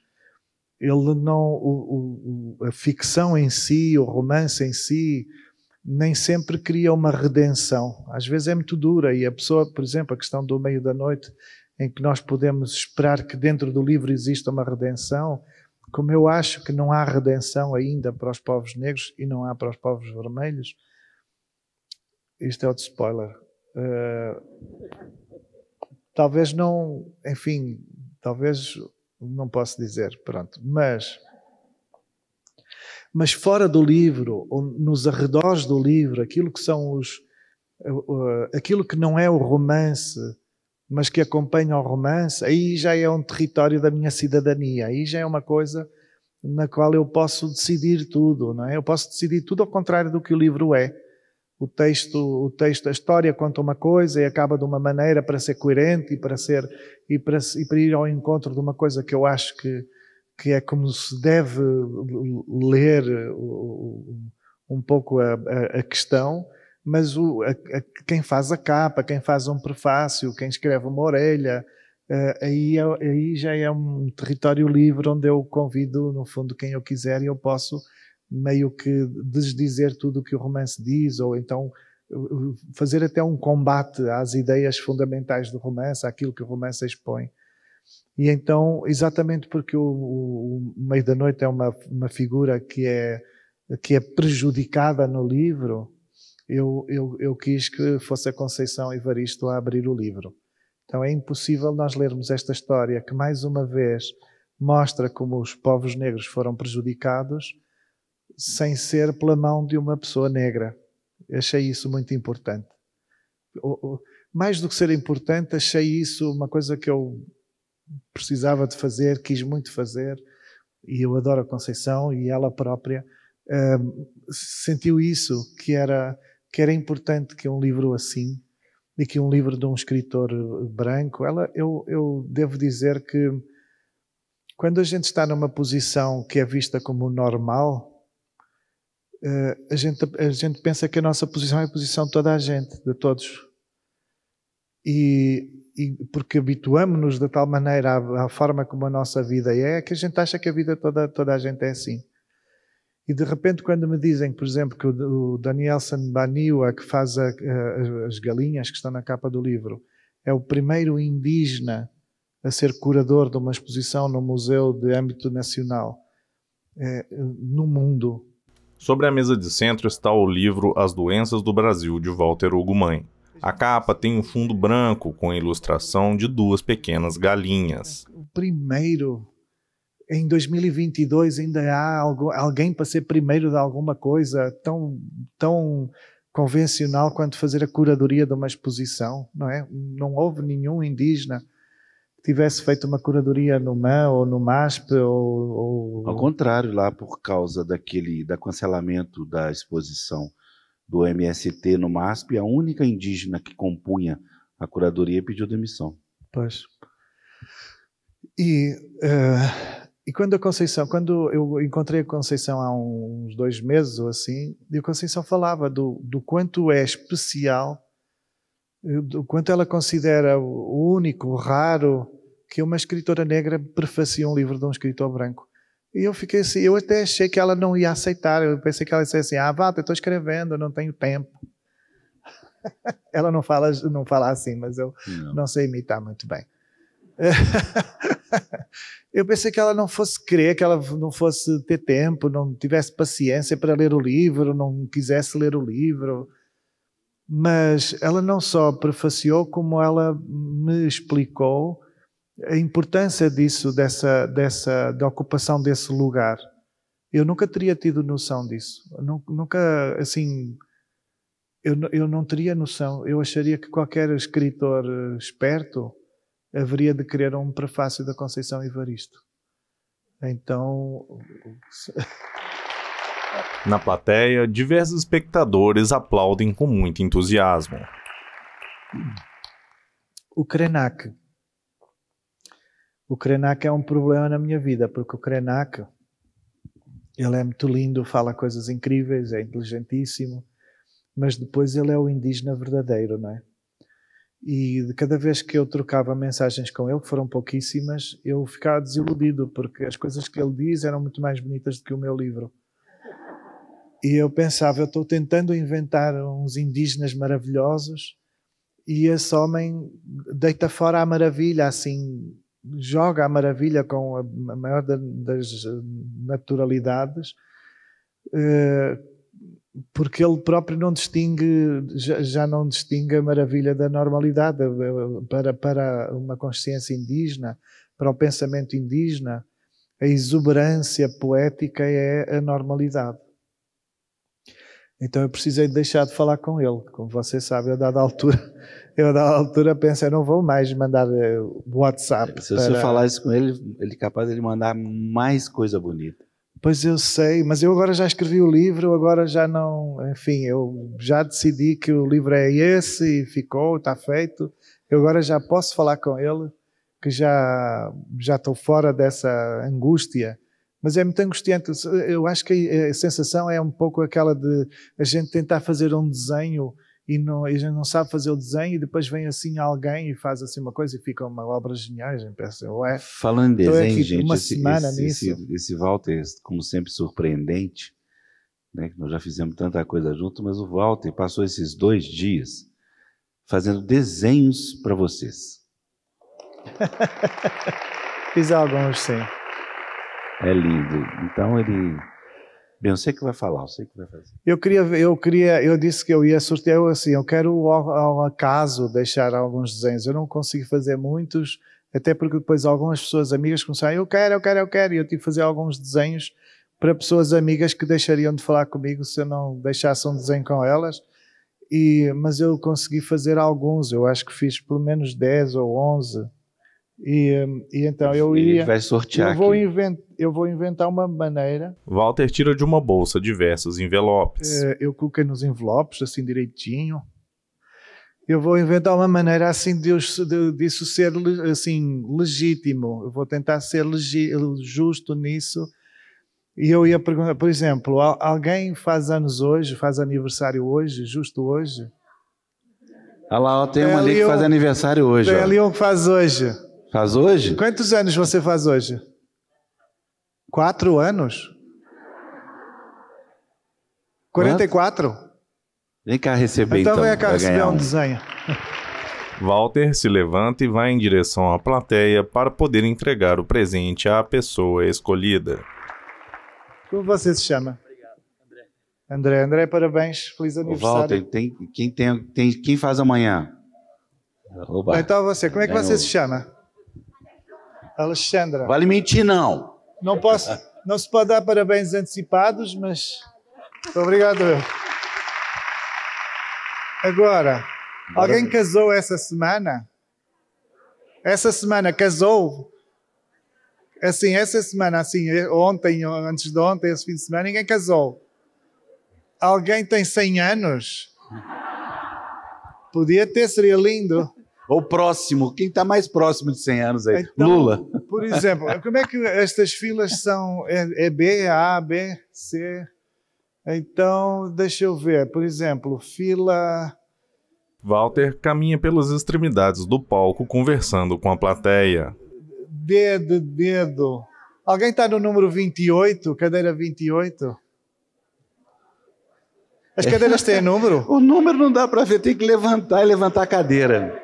ele não, a ficção em si, o romance em si, nem sempre cria uma redenção. Às vezes é muito dura e a pessoa, por exemplo, a questão do meio da noite, em que nós podemos esperar que dentro do livro exista uma redenção. Como eu acho que não há redenção ainda para os povos negros e não há para os povos vermelhos, isto é outro spoiler. Talvez não, enfim, talvez não posso dizer, pronto. Mas fora do livro, ou nos arredores do livro, aquilo que não é o romance, mas que acompanha o romance, aí já é um território da minha cidadania, aí já é uma coisa na qual eu posso decidir tudo, não é? Eu posso decidir tudo ao contrário do que o livro é. O texto, a história conta uma coisa e acaba de uma maneira para ser coerente e para ir ao encontro de uma coisa que eu acho que é como se deve ler um pouco a questão. Mas quem faz a capa, quem faz um prefácio, quem escreve uma orelha, aí já é um território livre onde eu convido, no fundo, quem eu quiser e eu posso meio que desdizer tudo o que o romance diz, ou então fazer até um combate às ideias fundamentais do romance, àquilo que o romance expõe. E então, exatamente porque o Meio da Noite é uma figura que é prejudicada no livro, eu quis que fosse a Conceição Evaristo a abrir o livro. Então é impossível nós lermos esta história que, mais uma vez, mostra como os povos negros foram prejudicados sem ser pela mão de uma pessoa negra. Eu achei isso muito importante. Mais do que ser importante, achei isso uma coisa que eu precisava de fazer, quis muito fazer, e eu adoro a Conceição, e ela própria sentiu isso, que era importante que um livro assim, e que um livro de um escritor branco, eu devo dizer que quando a gente está numa posição que é vista como normal, a gente pensa que a nossa posição é a posição de toda a gente, de todos. E porque habituamos-nos de tal maneira à forma como a nossa vida é, que a gente acha que a vida toda a gente é assim. E de repente, quando me dizem, por exemplo, que o Danielson Baniwa, que faz as galinhas que estão na capa do livro, é o primeiro indígena a ser curador de uma exposição no museu de âmbito nacional no mundo. Sobre a mesa de centro está o livro As Doenças do Brasil, de Walter Hugo Mãe. A capa tem um fundo branco com a ilustração de 2 pequenas galinhas. O primeiro, em 2022, ainda há alguém para ser primeiro de alguma coisa tão convencional quanto fazer a curadoria de uma exposição, não é? Não houve nenhum indígena que tivesse feito uma curadoria no MAN ou no MASP ou... Ao contrário, lá por causa da cancelamento da exposição do MST no MASP, a única indígena que compunha a curadoria pediu demissão. Pois. E quando eu encontrei a Conceição há uns 2 meses ou assim, e a Conceição falava do quanto é especial, do quanto ela considera o único, o raro, que uma escritora negra prefacia um livro de um escritor branco. E eu fiquei assim, eu até achei que ela não ia aceitar, eu pensei que ela ia dizer assim, Walter, estou escrevendo, eu não tenho tempo. Ela não fala assim, mas eu não sei imitar muito bem. Eu pensei que ela não fosse querer, que ela não fosse ter tempo, não tivesse paciência para ler o livro, não quisesse ler o livro. Mas ela não só prefaciou, como ela me explicou a importância disso, da ocupação desse lugar. Eu nunca teria tido noção disso. Nunca, assim, eu não teria noção. Eu acharia que qualquer escritor esperto haveria de querer um prefácio da Conceição Evaristo. Então... Na plateia, diversos espectadores aplaudem com muito entusiasmo. O Krenak. O Krenak é um problema na minha vida, porque o Krenak, ele é muito lindo, fala coisas incríveis, é inteligentíssimo, mas depois ele é o indígena verdadeiro, não é? E de cada vez que eu trocava mensagens com ele, que foram pouquíssimas, eu ficava desiludido, porque as coisas que ele diz eram muito mais bonitas do que o meu livro. E eu pensava, eu estou tentando inventar uns indígenas maravilhosos e esse homem deita fora a maravilha, assim, joga a maravilha com a maior das naturalidades, porque ele próprio não distingue, já não distingue a maravilha da normalidade. Para uma consciência indígena, para o pensamento indígena, a exuberância poética é a normalidade. Então eu precisei deixar de falar com ele. Como você sabe, eu a dada altura pensei, eu não vou mais mandar WhatsApp. Se você falar isso com ele, ele é capaz de ele mandar mais coisa bonita. Pois eu sei, mas eu agora já escrevi o livro, agora já não... Enfim, eu já decidi que o livro é esse e ficou, está feito. Eu agora já posso falar com ele, que já estou fora dessa angústia. Mas é muito angustiante. Eu acho que a sensação é um pouco aquela de a gente tentar fazer um desenho e a gente não sabe fazer o desenho e depois vem assim alguém e faz assim uma coisa e fica uma obra genial. A gente pensa, ué, falando em desenho, gente, uma semana nisso. Esse Walter, como sempre, surpreendente, né? Nós já fizemos tanta coisa junto, mas o Walter passou esses 2 dias fazendo desenhos para vocês. Fiz alguns, sim. É lindo. Então ele... Bem, eu sei que vai falar, eu sei que vai fazer. Eu disse que eu ia sortear, eu quero ao acaso deixar alguns desenhos. Eu não consigo fazer muitos, até porque depois algumas pessoas amigas começaram, eu quero, e eu tive que fazer alguns desenhos para pessoas amigas que deixariam de falar comigo se eu não deixasse um desenho com elas. Mas eu consegui fazer alguns, eu acho que fiz pelo menos 10 ou 11. E então Ele vai sortear eu vou inventar uma maneira. Walter tira de uma bolsa diversos envelopes. Eu coloquei nos envelopes, assim direitinho. Eu vou inventar uma maneira assim disso ser assim, legítimo. Eu vou tentar ser justo nisso. E eu ia perguntar, por exemplo, alguém faz anos hoje, faz aniversário hoje, justo hoje? Olha lá, ó, tem uma ali que faz aniversário hoje. Tem ali um que faz hoje. Faz hoje? Quantos anos você faz hoje? 4 anos? 44? Vem cá receber então. Então vem cá receber um desenho. Walter se levanta e vai em direção à plateia para poder entregar o presente à pessoa escolhida. Como você se chama? Obrigado, André, parabéns, feliz aniversário. Walter, quem faz amanhã? Oba. Então você, como é que você se chama? Alexandra. Vale mentir não. Não se pode dar parabéns antecipados, mas obrigado eu. Agora, alguém casou essa semana? Essa semana casou? Assim, essa semana, assim, ontem, antes de ontem, esse fim de semana, ninguém casou. Alguém tem 100 anos? Podia ter, seria lindo. Ou próximo, quem está mais próximo de 100 anos aí? Então, Lula. Por exemplo, como é que estas filas são? É B, A, B, C? Então, deixa eu ver. Por exemplo, fila... Walter caminha pelas extremidades do palco conversando com a plateia. Dedo. Alguém está no número 28? Cadeira 28? As cadeiras têm número? O número não dá para ver, tem que levantar e levantar a cadeira.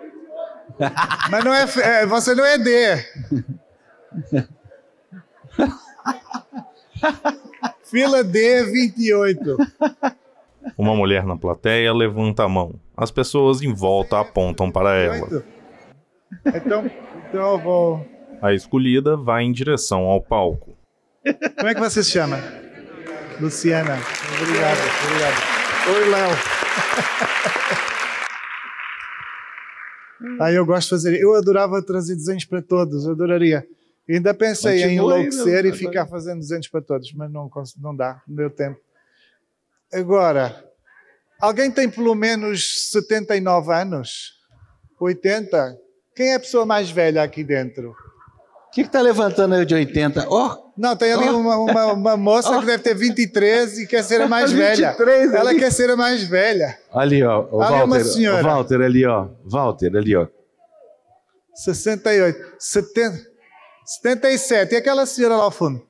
Mas não você não é D. Fila D 28. Uma mulher na plateia levanta a mão. As pessoas em volta apontam para ela. Então eu vou... A escolhida vai em direção ao palco. Como é que você se chama? Luciana. Obrigado. Oi, Léo. Eu gosto de fazer. Eu adorava trazer desenhos para todos. Eu adoraria. Ainda pensei em enlouquecer e ficar fazendo desenhos para todos, mas não dá. Não deu tempo. Agora, alguém tem pelo menos 79 anos? 80? Quem é a pessoa mais velha aqui dentro? O que está levantando aí de 80? Não, tem ali uma moça que deve ter 23 e quer ser a mais velha. Ela quer ser a mais velha. Ali, ó. O ali Walter, uma senhora. O Walter ali, ó. 68. 77. E aquela senhora lá ao fundo?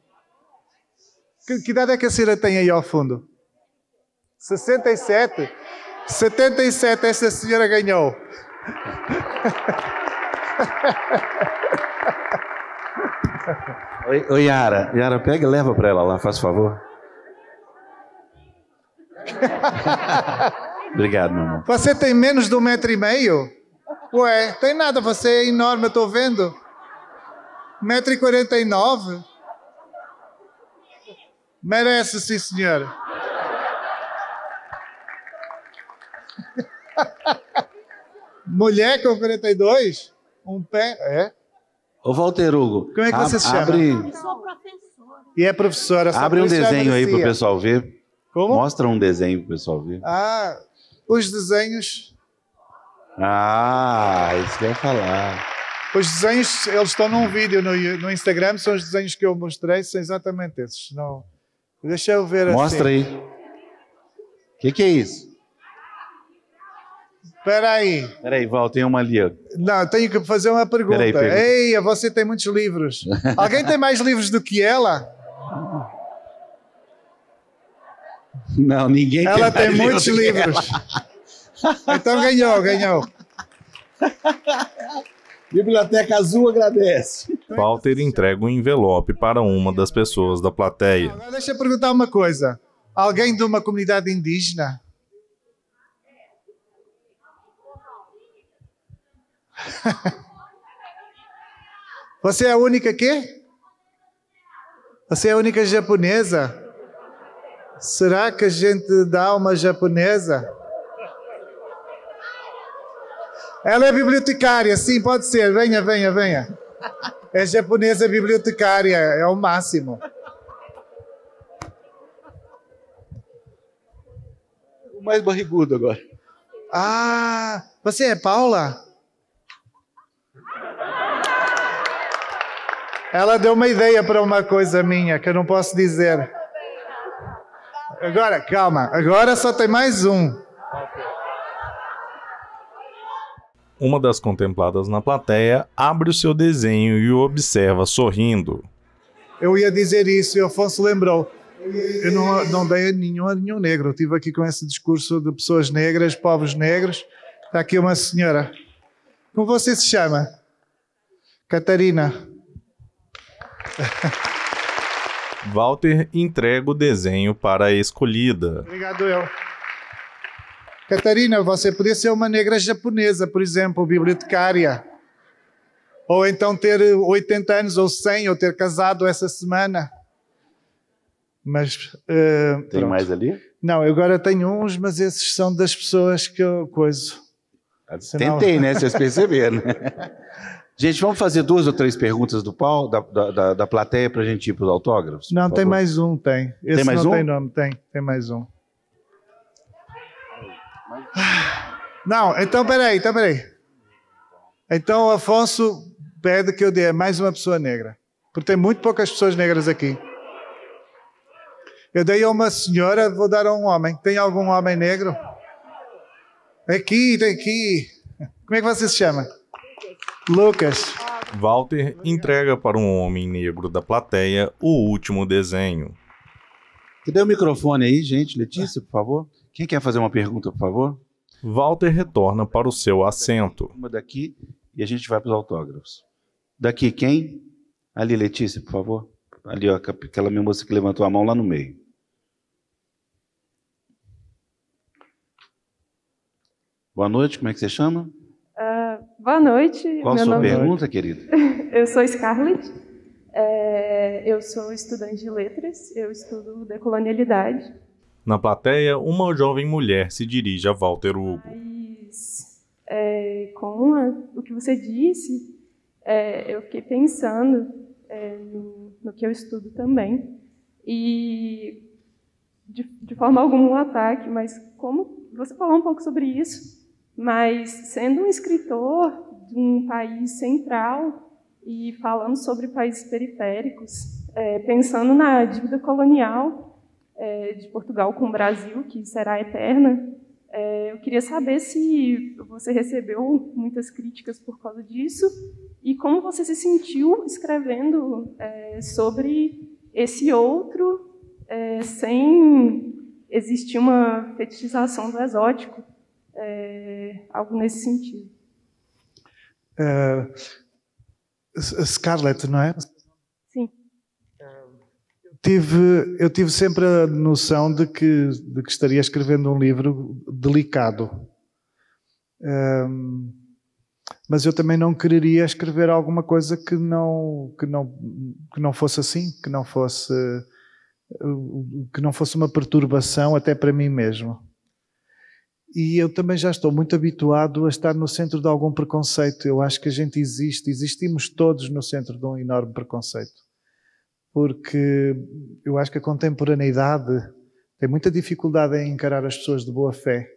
Que idade é que a senhora tem aí ao fundo? 67? 77, essa senhora ganhou. Oi, Yara, pega e leva para ela lá, faz favor. Obrigado, meu amor. Você tem menos de 1,5 m? Ué, tem nada, você é enorme, eu estou vendo. 1,49 m? Merece, sim, senhora. Mulher com 42? Um pé? É. Ô, Walter Hugo. Como é que você se chama? Eu sou professora. E é professora. Abre um desenho aí pro pessoal ver. Como? Mostra um desenho pro pessoal ver. Os desenhos... Isso que eu ia falar. Os desenhos, eles estão num vídeo no Instagram, são os desenhos que eu mostrei, são exatamente esses. Não... Deixa eu ver assim. Mostra aí. O que é isso? Espera aí, Val, tem uma ali. Ó. Não, tenho que fazer uma pergunta. Pergunta. Ei, você tem muitos livros. Alguém tem mais livros do que ela? Não, ninguém Ela tem muitos livros. Então ganhou. Biblioteca Azul agradece. Walter entrega um envelope para uma das pessoas da plateia. Agora deixa eu perguntar uma coisa. Alguém de uma comunidade indígena? Você é a única quê? Você é a única japonesa? Será que a gente dá uma japonesa? Ela é bibliotecária, sim, pode ser. Venha, venha, venha. É japonesa bibliotecária, é o máximo. O mais barrigudo agora. Ah, você é Paula? Ela deu uma ideia para uma coisa minha que eu não posso dizer. Agora, calma. Agora só tem mais um. Uma das contempladas na plateia abre o seu desenho e o observa sorrindo. Eu ia dizer isso e o Afonso lembrou. Eu não dei a nenhum negro. Eu estive aqui com esse discurso de pessoas negras, povos negros. Está aqui uma senhora. Como você se chama? Catarina. Walter entrega o desenho para a escolhida. Obrigado, eu. Catarina, você podia ser uma negra japonesa, por exemplo, bibliotecária. Ou então ter 80 anos ou 100, ou ter casado essa semana. Mas... Tem pronto. mais ali? Não, eu agora tenho uns, mas esses são das pessoas que eu coiso. Senão... Tentei, né? Vocês perceberam, né? Gente, vamos fazer 2 ou 3 perguntas do Paulo, da plateia para a gente ir para os autógrafos? Não, tem mais um, tem. Esse tem mais não um? tem nome, tem mais um. Não, então peraí. Então o Afonso pede que eu dê mais uma pessoa negra. Porque tem muito poucas pessoas negras aqui. Eu dei a uma senhora, vou dar a um homem. Tem algum homem negro? Aqui, tem aqui. Como é que você se chama? Lucas. Walter entrega para um homem negro da plateia o último desenho. Cadê o microfone aí, gente? Letícia, por favor. Quem quer fazer uma pergunta, por favor? Walter retorna para o seu assento. Uma daqui e a gente vai para os autógrafos. Daqui quem? Ali, Letícia, por favor. Ali, ó, aquela minha moça que levantou a mão lá no meio. Boa noite, como é que você chama? Boa noite. Qual a sua pergunta, querida? Eu sou Scarlett, eu sou estudante de letras, eu estudo decolonialidade. Na plateia, uma jovem mulher se dirige a Walter Hugo. Mas, com o que você disse, eu fiquei pensando no que eu estudo também. E, de forma alguma, um ataque, mas como você falou um pouco sobre isso, mas sendo um escritor de um país central e falando sobre países periféricos, pensando na dívida colonial de Portugal com o Brasil, que será eterna, eu queria saber se você recebeu muitas críticas por causa disso e como você se sentiu escrevendo sobre esse outro sem existir uma fetichização do exótico. Algo nesse sentido. Scarlett, não é? Sim. Eu tive sempre a noção de que estaria escrevendo um livro delicado. Mas eu também não quereria escrever alguma coisa que não fosse assim, que não fosse uma perturbação até para mim mesmo. E eu também já estou muito habituado a estar no centro de algum preconceito. Eu acho que a gente existimos todos no centro de um enorme preconceito. Porque eu acho que a contemporaneidade tem muita dificuldade em encarar as pessoas de boa fé.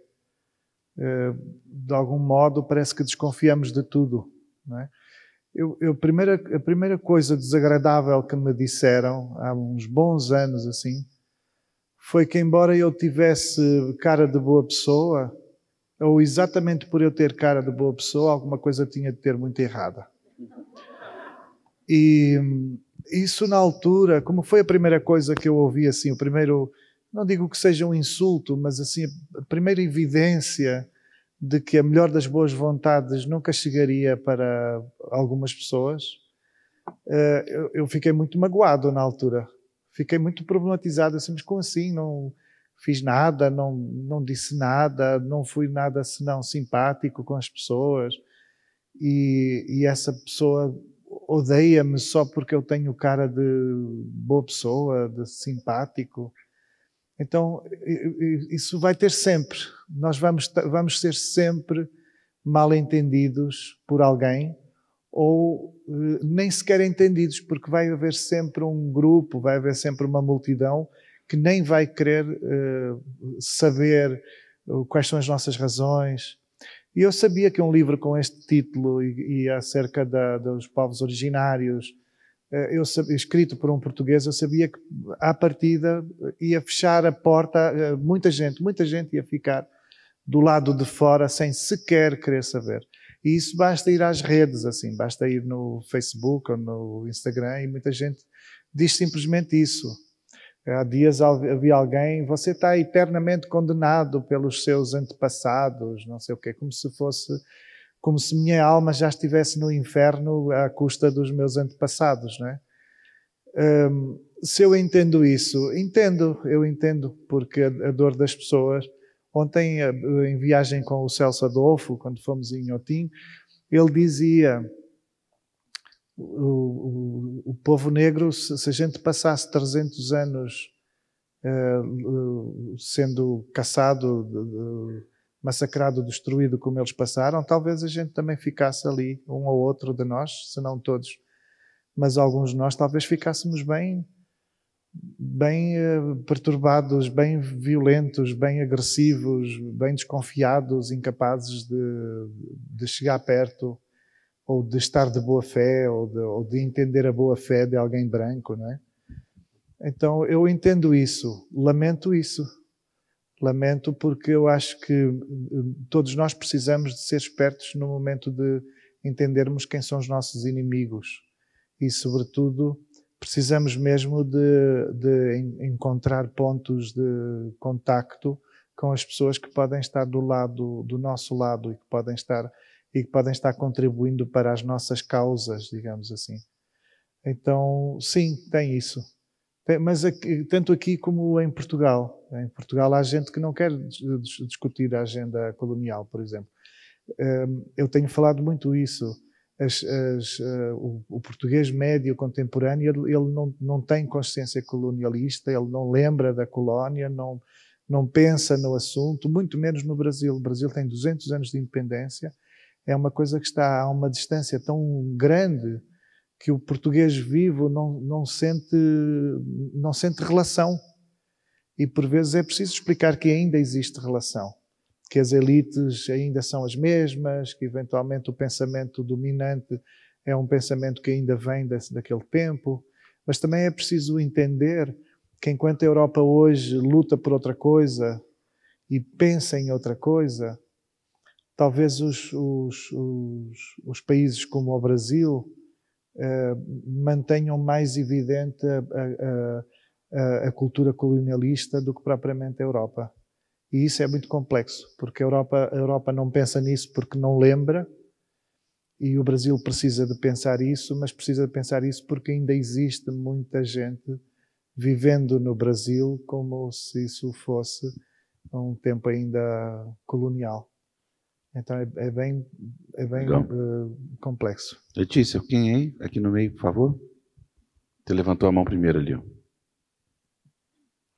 De algum modo parece que desconfiamos de tudo, não é? A primeira coisa desagradável que me disseram há uns bons anos assim, foi que embora eu tivesse cara de boa pessoa, ou exatamente por eu ter cara de boa pessoa, alguma coisa tinha de ter muito errada. E isso na altura, como foi a primeira coisa que eu ouvi, assim, o primeiro, não digo que seja um insulto, mas assim, a primeira evidência de que a melhor das boas vontades nunca chegaria para algumas pessoas, eu fiquei muito magoado na altura. Fiquei muito problematizado, assim, mas como assim? Não fiz nada, não disse nada, não fui nada senão simpático com as pessoas, e essa pessoa odeia-me só porque eu tenho cara de boa pessoa, de simpático. Então, isso vai ter sempre. Nós vamos ser sempre mal entendidos por alguém, ou nem sequer entendidos, porque vai haver sempre um grupo, vai haver sempre uma multidão que nem vai querer saber quais são as nossas razões. E eu sabia que um livro com este título e acerca dos povos originários, escrito por um português, eu sabia que à partida ia fechar a porta, muita gente ia ficar do lado de fora sem sequer querer saber. E isso basta ir às redes, assim, basta ir no Facebook ou no Instagram, e muita gente diz simplesmente isso. Há dias havia alguém: você está eternamente condenado pelos seus antepassados, não sei o quê, como se minha alma já estivesse no inferno à custa dos meus antepassados, não é? Se eu entendo isso, eu entendo, porque a dor das pessoas. Ontem, em viagem com o Celso Adolfo, quando fomos em Inhotim, ele dizia: o povo negro, se a gente passasse 300 anos sendo caçado, massacrado, destruído como eles passaram, talvez a gente também ficasse ali, um ou outro de nós, se não todos, mas alguns de nós talvez ficássemos bem perturbados, bem violentos, bem agressivos, bem desconfiados, incapazes de chegar perto, ou de estar de boa fé, ou de entender a boa fé de alguém branco, não é? Então eu entendo isso, lamento isso. Lamento, porque eu acho que todos nós precisamos de ser espertos no momento de entendermos quem são os nossos inimigos. E, sobretudo, precisamos mesmo de encontrar pontos de contacto com as pessoas que podem estar do nosso lado, e que podem estar contribuindo para as nossas causas, digamos assim. Então, sim, tem isso. Mas tanto aqui como em Portugal. Em Portugal há gente que não quer discutir a agenda colonial, por exemplo. Eu tenho falado muito isso. O português médio contemporâneo, ele não tem consciência colonialista, ele não lembra da colónia, não pensa no assunto, muito menos no Brasil. O Brasil tem 200 anos de independência. É uma coisa que está a uma distância tão grande que o português vivo não sente relação. E por vezes é preciso explicar que ainda existe relação, que as elites ainda são as mesmas, que eventualmente o pensamento dominante é um pensamento que ainda vem daquele tempo, mas também é preciso entender que enquanto a Europa hoje luta por outra coisa e pensa em outra coisa, talvez os países como o Brasil mantenham mais evidente a cultura colonialista do que propriamente a Europa. E isso é muito complexo, porque a Europa não pensa nisso porque não lembra, e o Brasil precisa de pensar isso, mas precisa de pensar isso porque ainda existe muita gente vivendo no Brasil como se isso fosse um tempo ainda colonial. Então é bem complexo. Letícia, quem é? Aqui no meio, por favor. Você levantou a mão primeiro ali.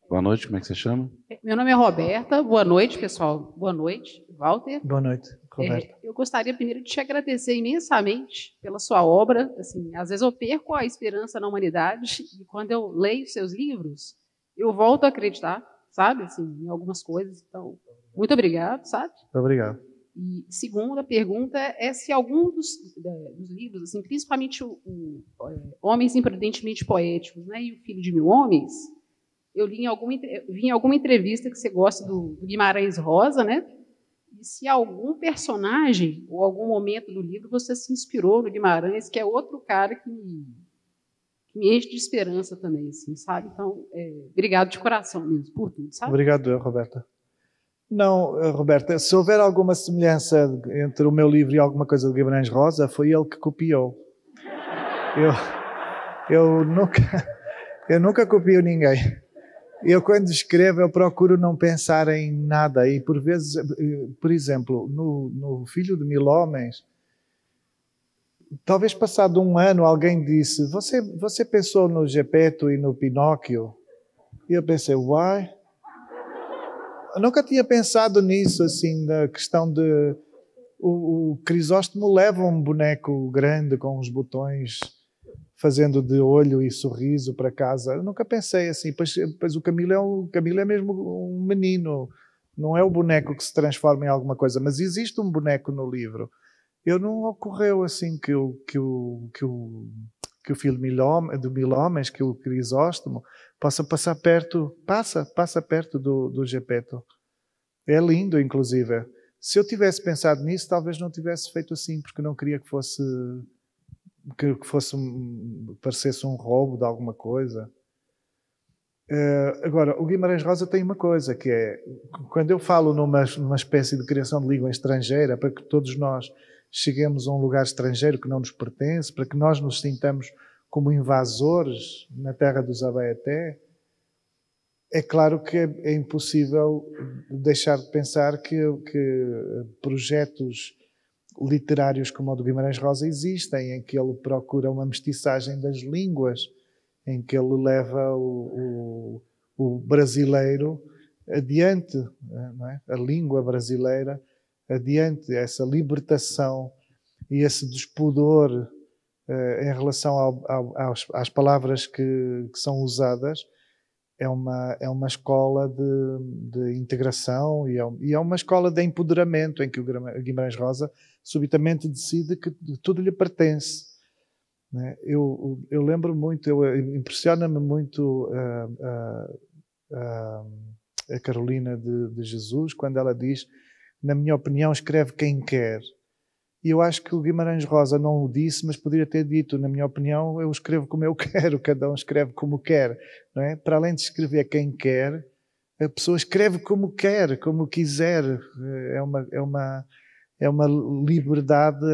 Boa noite, como é que você chama? Meu nome é Roberta. Boa noite, pessoal. Boa noite, Walter. Boa noite, Roberta. Eu gostaria primeiro de te agradecer imensamente pela sua obra. Assim, às vezes eu perco a esperança na humanidade, e quando eu leio seus livros, eu volto a acreditar, sabe, assim, em algumas coisas. Então, muito obrigado, sabe? Obrigado. E segunda pergunta é se algum dos livros, assim, principalmente Homens Imprudentemente Poéticos, né, e O Filho de Mil Homens, eu vi em alguma entrevista que você gosta do Guimarães Rosa, né? E se algum personagem ou algum momento do livro você se inspirou no Guimarães, que é outro cara que me enche de esperança também, assim, sabe? Então, obrigado de coração mesmo por tudo, sabe? Obrigado, Roberta. Não, Roberta, se houver alguma semelhança entre o meu livro e alguma coisa do Guimarães Rosa, foi ele que copiou. Eu nunca copio ninguém. Eu, quando escrevo, eu procuro não pensar em nada. E, por vezes, por exemplo, no Filho de Mil Homens, talvez passado um ano, alguém disse: você pensou no Geppetto e no Pinóquio? E eu pensei: why? Eu nunca tinha pensado nisso, assim, da questão de... O Crisóstomo leva um boneco grande com os botões fazendo de olho e sorriso para casa. Eu nunca pensei assim. Pois o Camilo é mesmo um menino. Não é o boneco que se transforma em alguma coisa. Mas existe um boneco no livro. Não ocorreu assim que o Filho de Mil Homens, que o Crisóstomo, possa passar perto, passa perto do Geppetto. É lindo, inclusive. Se eu tivesse pensado nisso, talvez não tivesse feito assim, porque não queria que parecesse um roubo de alguma coisa. Agora, o Guimarães Rosa tem uma coisa, que é, quando eu falo numa espécie de criação de língua estrangeira, para que todos nós cheguemos a um lugar estrangeiro que não nos pertence, para que nós nos sintamos como invasores na terra dos Abaeté, é claro que é impossível deixar de pensar que projetos literários como o do Guimarães Rosa existem, em que ele procura uma mestiçagem das línguas, em que ele leva o brasileiro adiante, não é? A língua brasileira adiante, essa libertação e esse despudor em relação às palavras que são usadas. É uma escola de integração e é uma escola de empoderamento, em que o Guimarães Rosa subitamente decide que tudo lhe pertence. Né? Eu lembro muito, impressiona-me muito a Carolina de Jesus, quando ela diz: na minha opinião, escreve quem quer. E eu acho que o Guimarães Rosa não o disse, mas poderia ter dito: na minha opinião, eu escrevo como eu quero, cada um escreve como quer. Não é? Para além de escrever quem quer, a pessoa escreve como quer, como quiser. É uma liberdade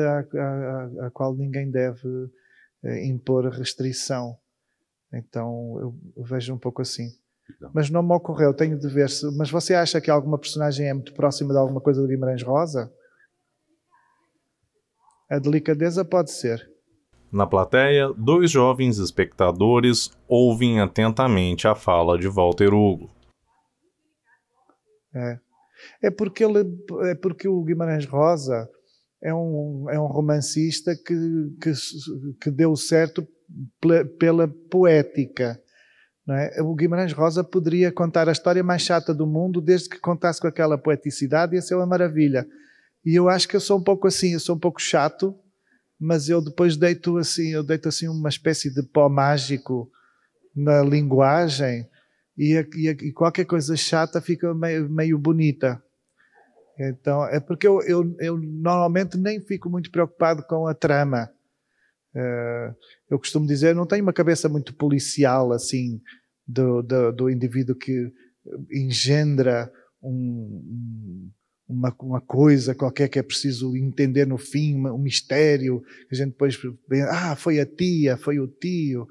à qual ninguém deve impor restrição. Então, eu vejo um pouco assim. Mas não me ocorreu, tenho de ver se... Mas você acha que alguma personagem é muito próxima de alguma coisa do Guimarães Rosa? A delicadeza pode ser. Na plateia, 2 jovens espectadores ouvem atentamente a fala de Walter Hugo. É porque o Guimarães Rosa é um romancista que deu certo pela poética. Não é? O Guimarães Rosa poderia contar a história mais chata do mundo, desde que contasse com aquela poeticidade, ia ser uma maravilha. E eu acho que eu sou um pouco assim, eu sou um pouco chato, mas eu depois deito assim uma espécie de pó mágico na linguagem e qualquer coisa chata fica meio bonita. Então, é porque eu normalmente nem fico muito preocupado com a trama. Eu costumo dizer, eu não tenho uma cabeça muito policial assim do indivíduo que engendra uma coisa qualquer que é preciso entender no fim, um mistério, que a gente depois foi a tia, foi o tio.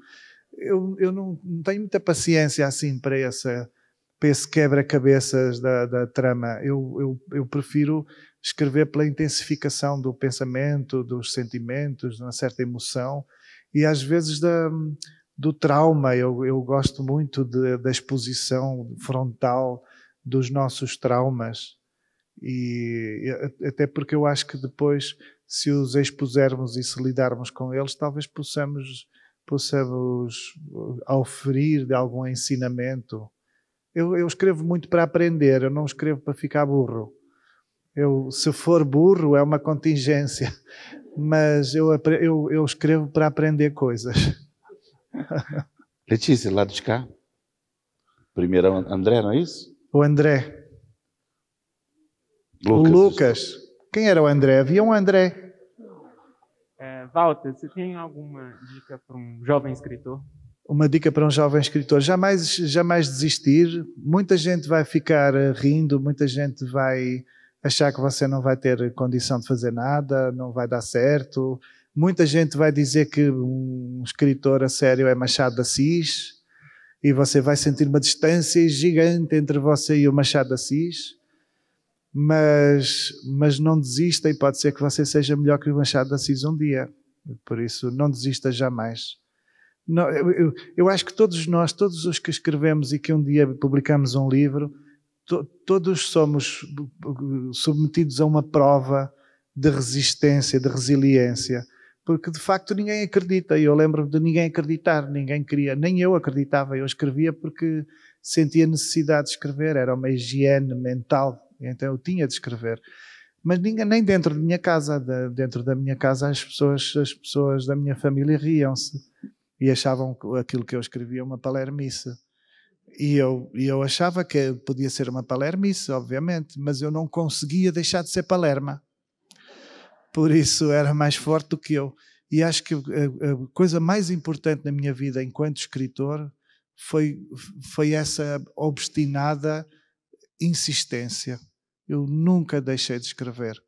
Eu não tenho muita paciência assim para esse quebra-cabeças da trama. Eu prefiro escrever pela intensificação do pensamento, dos sentimentos, de uma certa emoção e às vezes do trauma. Eu gosto muito da exposição frontal dos nossos traumas. E até porque eu acho que depois, se os expusermos e se lidarmos com eles, talvez possamos oferir de algum ensinamento. Eu escrevo muito para aprender, eu não escrevo para ficar burro. Se for burro, é uma contingência, mas eu escrevo para aprender coisas. Letícia, lado de cá. Primeiro André, não é isso? O André. O Lucas. Quem era o André? Havia um André. Walter, você tem alguma dica para um jovem escritor? uma dica para um jovem escritor: jamais desistir. Muita gente vai ficar rindo, muita gente vai achar que você não vai ter condição de fazer nada, não vai dar certo. Muita gente vai dizer que um escritor a sério é Machado de Assis, e você vai sentir uma distância gigante entre você e o Machado de Assis. Mas não desista, e pode ser que você seja melhor que o Machado de Assis um dia. Por isso, não desista jamais. Não, eu acho que todos nós, todos os que escrevemos e que um dia publicamos um livro, todos somos submetidos a uma prova de resistência, de resiliência, porque de facto ninguém acredita. Eu lembro-me de ninguém acreditar, ninguém queria, nem eu acreditava. Eu escrevia porque sentia necessidade de escrever, era uma higiene mental, então eu tinha de escrever. Mas ninguém, nem dentro de minha casa, dentro da minha casa as pessoas da minha família riam-se e achavam aquilo que eu escrevia uma palermice. E eu achava que podia ser uma palermice, obviamente, mas eu não conseguia deixar de ser Palerma. Por isso era mais forte do que eu. E acho que a coisa mais importante na minha vida enquanto escritor foi essa obstinada insistência. Eu nunca deixei de escrever.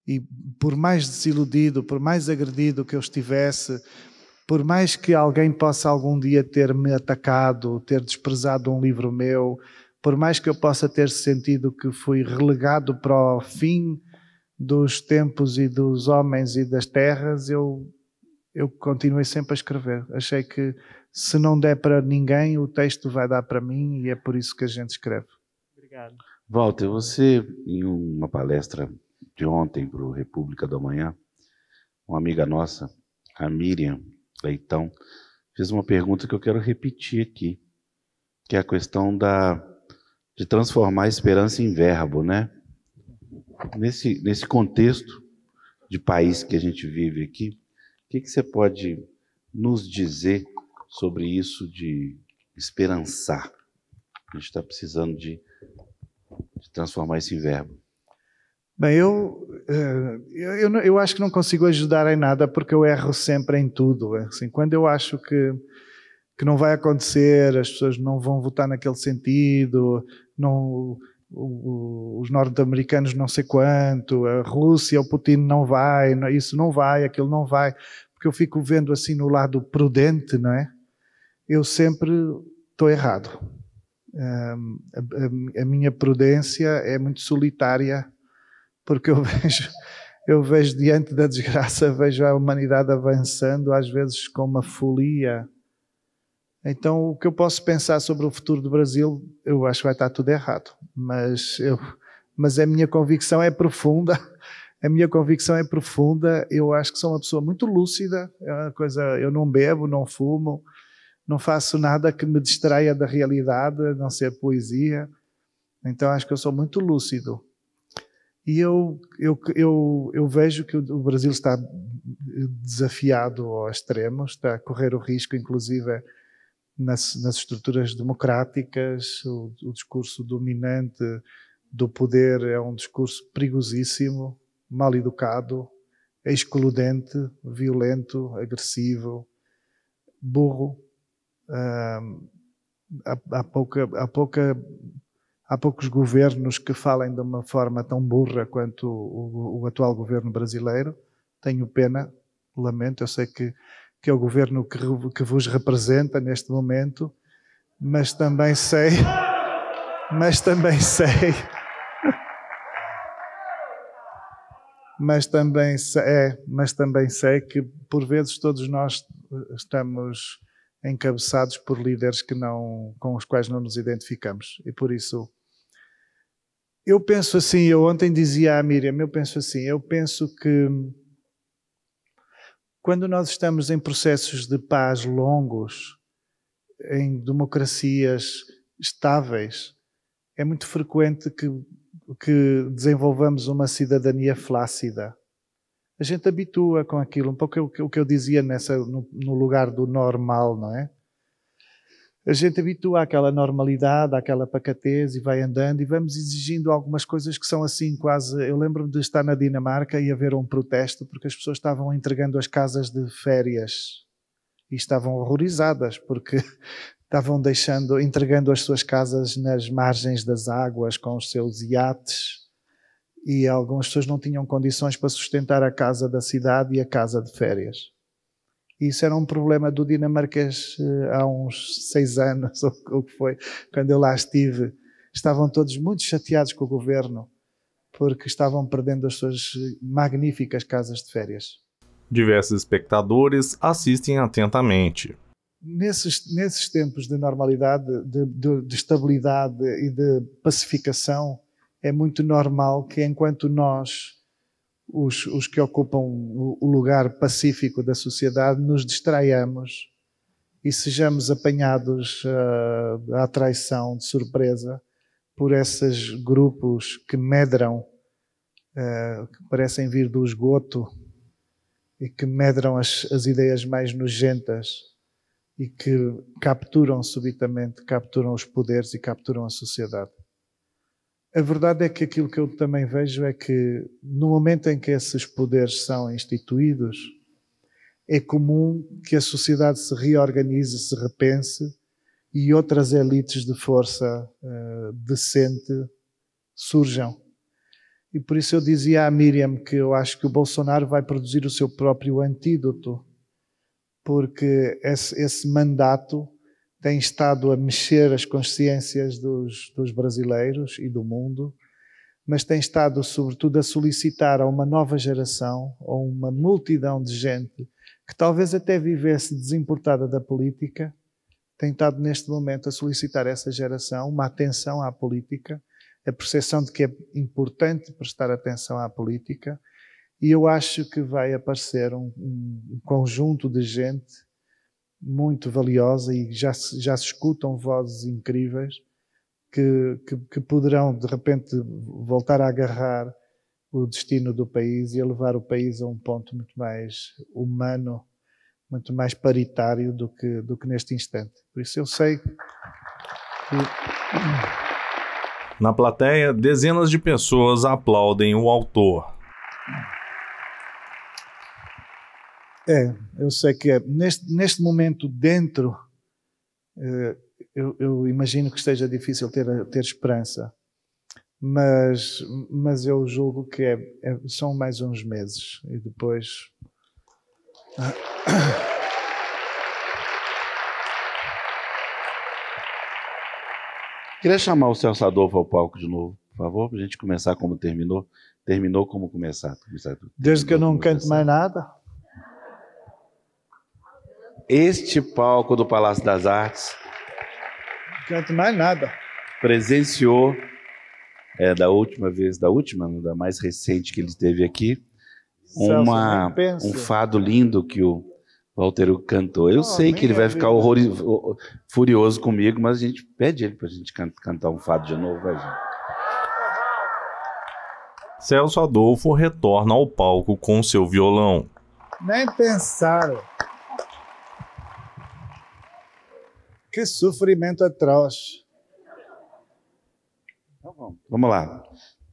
E por mais desiludido, por mais agredido que eu estivesse, por mais que alguém possa algum dia ter-me atacado, ter desprezado um livro meu, por mais que eu possa ter sentido que fui relegado para o fim dos tempos e dos homens e das terras, eu continuei sempre a escrever. Achei que se não der para ninguém, o texto vai dar para mim, e é por isso que a gente escreve. Obrigado. Walter, você, em uma palestra de ontem para o República do Amanhã, uma amiga nossa, a Miriam Leitão, fez uma pergunta que eu quero repetir aqui, que é a questão de transformar a esperança em verbo, né? Nesse contexto de país que a gente vive aqui, o que você pode nos dizer sobre isso de esperançar? A gente está precisando de transformar isso em verbo. Bem, eu acho que não consigo ajudar em nada, porque eu erro sempre em tudo. Assim, quando eu acho que não vai acontecer, as pessoas não vão votar naquele sentido, os norte-americanos não sei quanto, a Rússia, o Putin não vai, isso não vai, aquilo não vai, porque eu fico vendo assim no lado prudente, não é? Eu sempre estou errado. A minha prudência é muito solitária, porque eu vejo diante da desgraça, vejo a humanidade avançando, às vezes com uma folia. Então, o que eu posso pensar sobre o futuro do Brasil, eu acho que vai estar tudo errado. Mas a minha convicção é profunda. A minha convicção é profunda. Eu acho que sou uma pessoa muito lúcida. É uma coisa, eu não bebo, não fumo, não faço nada que me distraia da realidade, a não ser poesia. Então, acho que eu sou muito lúcido. E eu vejo que o Brasil está desafiado ao extremo, está a correr o risco, inclusive, nas estruturas democráticas. O discurso dominante do poder é um discurso perigosíssimo, mal educado, excludente, violento, agressivo, burro. Há poucos governos que falem de uma forma tão burra quanto o atual governo brasileiro. Tenho pena, lamento, eu sei que é o governo que vos representa neste momento, mas também sei que por vezes todos nós estamos encabeçados por líderes com os quais não nos identificamos, e por isso eu penso assim. Eu ontem dizia à Miriam, eu penso que quando nós estamos em processos de paz longos, em democracias estáveis, é muito frequente que desenvolvamos uma cidadania flácida. A gente habitua com aquilo, um pouco o que eu dizia no lugar do normal, não é? A gente habitua àquela normalidade, àquela pacatez, e vai andando e vamos exigindo algumas coisas que são assim quase... Eu lembro-me de estar na Dinamarca e haver um protesto porque as pessoas estavam entregando as casas de férias e estavam horrorizadas porque estavam entregando as suas casas nas margens das águas com os seus iates, e algumas pessoas não tinham condições para sustentar a casa da cidade e a casa de férias. E isso era um problema do dinamarquês há uns 6 anos, ou o que foi, quando eu lá estive. Estavam todos muito chateados com o governo, porque estavam perdendo as suas magníficas casas de férias. Diversos espectadores assistem atentamente. Nesses tempos de normalidade, de estabilidade e de pacificação, é muito normal que enquanto nós, os que ocupam o lugar pacífico da sociedade, nos distraiamos e sejamos apanhados à traição, de surpresa, por esses grupos que medram, que parecem vir do esgoto e que medram as ideias mais nojentas e que capturam subitamente, capturam os poderes e capturam a sociedade. A verdade é que aquilo que eu também vejo é que no momento em que esses poderes são instituídos, é comum que a sociedade se reorganize, se repense e outras elites de força decente surjam. E por isso eu dizia à Miriam que eu acho que o Bolsonaro vai produzir o seu próprio antídoto, porque esse mandato tem estado a mexer as consciências dos brasileiros e do mundo, mas tem estado sobretudo a solicitar a uma nova geração, ou uma multidão de gente que talvez até vivesse desimportada da política, tem estado neste momento a solicitar a essa geração uma atenção à política, a percepção de que é importante prestar atenção à política, e eu acho que vai aparecer um conjunto de gente muito valiosa, e já se escutam vozes incríveis que poderão de repente voltar a agarrar o destino do país e a levar o país a um ponto muito mais humano, muito mais paritário do que neste instante. Por isso eu sei que... Na plateia, dezenas de pessoas aplaudem o autor. Eu sei que neste momento dentro, eu imagino que esteja difícil ter esperança, mas eu julgo que são mais uns meses e depois... Queria chamar o Celso Adolfo ao palco de novo, por favor, para a gente começar como terminou. Terminou como começar. Desde que eu não canto mais nada. Este palco do Palácio das Artes... Não canto mais nada. Presenciou, da mais recente que ele esteve aqui, um fado lindo que o Walter Hugo cantou. Eu sei que ele vai ficar furioso comigo, mas a gente pede ele para a gente cantar um fado de novo, vai, gente. Celso Adolfo retorna ao palco com seu violão. Nem pensaram. Que sofrimento atroz. Então, vamos lá.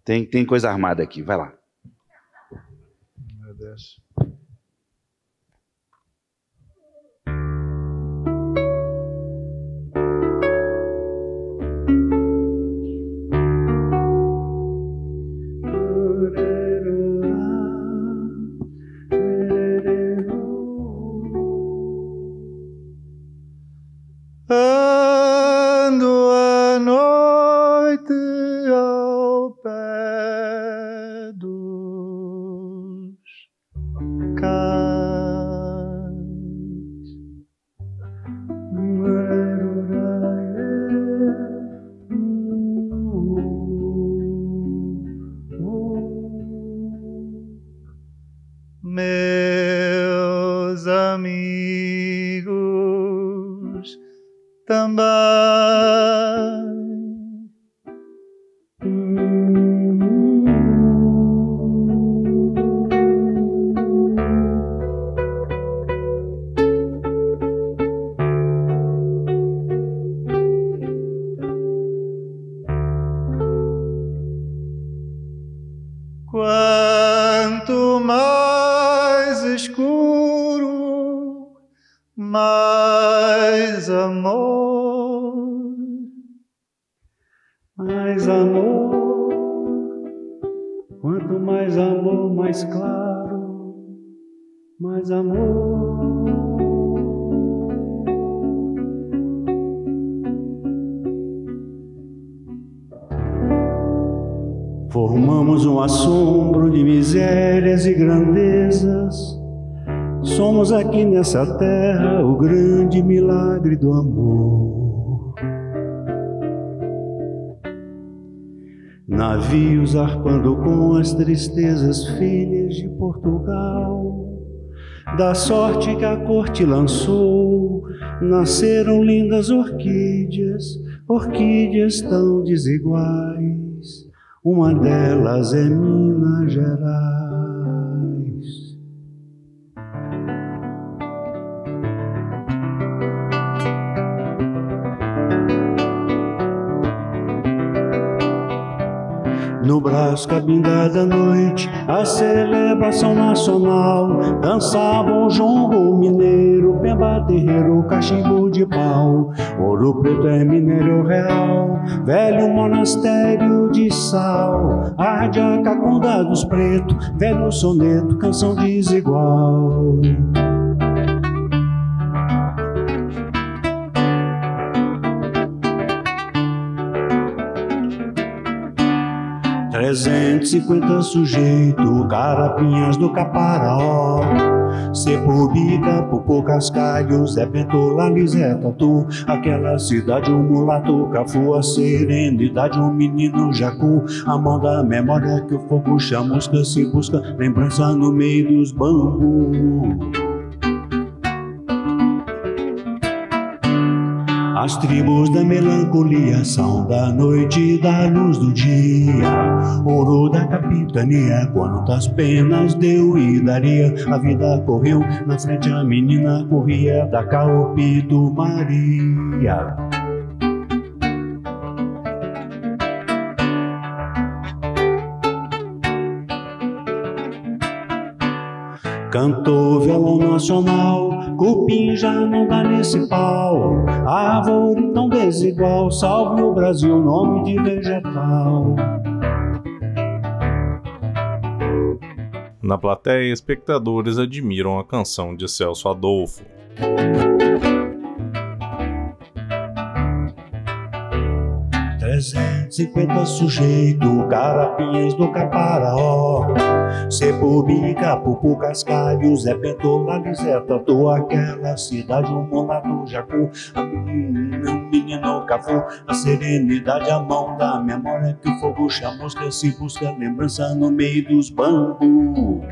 Tem coisa armada aqui, vai lá. Meu Deus. Ando à noite ao pé dos cais, meus amigos também. Quanto mais escuro, mais Mais amor, quanto mais amor, mais claro, mais amor. Formamos um assombro de misérias e grandezas. Somos aqui nessa terra o grande milagre do amor. Navios arpando com as tristezas filhas de Portugal. Da sorte que a corte lançou, nasceram lindas orquídeas, orquídeas tão desiguais. Uma delas é Minas Gerais. No braço cabinda da noite, a celebração nacional. Dançavam jongo mineiro, pemba terreiro, cachimbo de pau. Ouro Preto é mineiro real, velho monastério de sal. Arde a cacunda dos pretos, velho soneto, canção desigual. 350 sujeitos, carapinhas do Caparaó. Sepubica, Popô, Cascalho, Zé Pentola, Lisé, Tatu. Aquela cidade, um mulato, Cafu, a serenidade, um menino jacu. A mão da memória que o fogo chamusca, se busca lembrança no meio dos bambus. As tribos da melancolia são da noite e da luz do dia. Ouro da capitania, quantas penas deu e daria. A vida correu, na frente a menina corria da Caopi do Maria. Cantou violão nacional, cupim já não dá nesse pau. Árvore tão desigual, salve o Brasil, nome de vegetal. Na plateia, espectadores admiram a canção de Celso Adolfo. 350 sujeitos, carapinhas do Caparaó. Sepubica, Popô, Cascalho, Zé Pentola, Lisé, Tatu. Aquela cidade, um mulato, jacu. Um menino Cafu, a serenidade, a mão da memória que o fogo chamusca, se busca lembrança no meio dos bambus.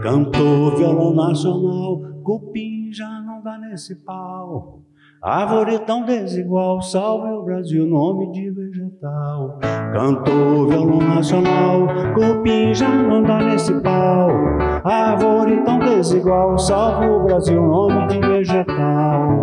Cantou violão nacional, cupim já não dá nesse pau. Árvore tão desigual, salve o Brasil, nome de vegetal. Cantou violão nacional, cupim já não dá nesse pau. Árvore tão desigual, salve o Brasil, nome de vegetal.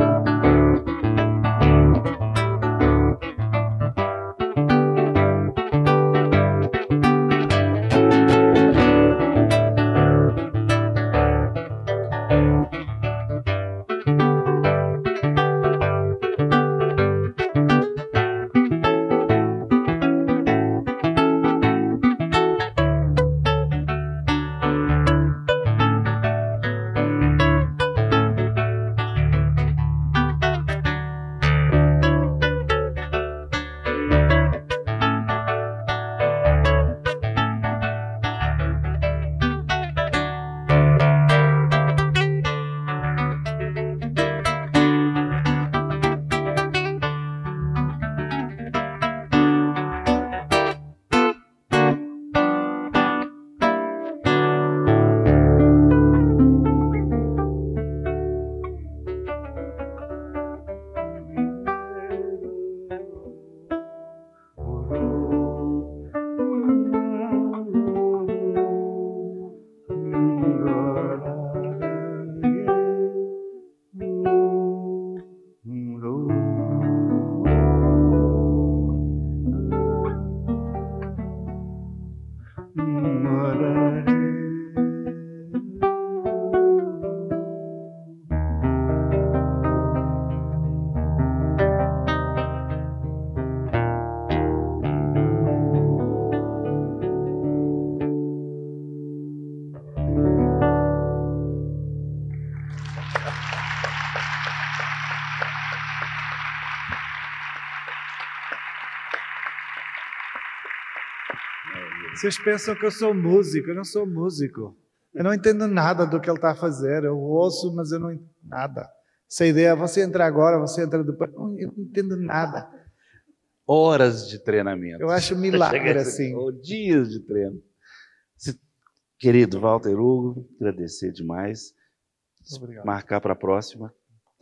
Vocês pensam que eu sou músico, eu não sou músico. Eu não entendo nada do que ele está a fazer. Eu ouço, mas eu não entendo nada. Essa ideia, você entra agora, você entra depois. Eu não entendo nada. Horas de treinamento. Eu acho milagre assim. Ou dias de treino. Querido Walter Hugo, agradecer demais. Obrigado. Marcar para a próxima.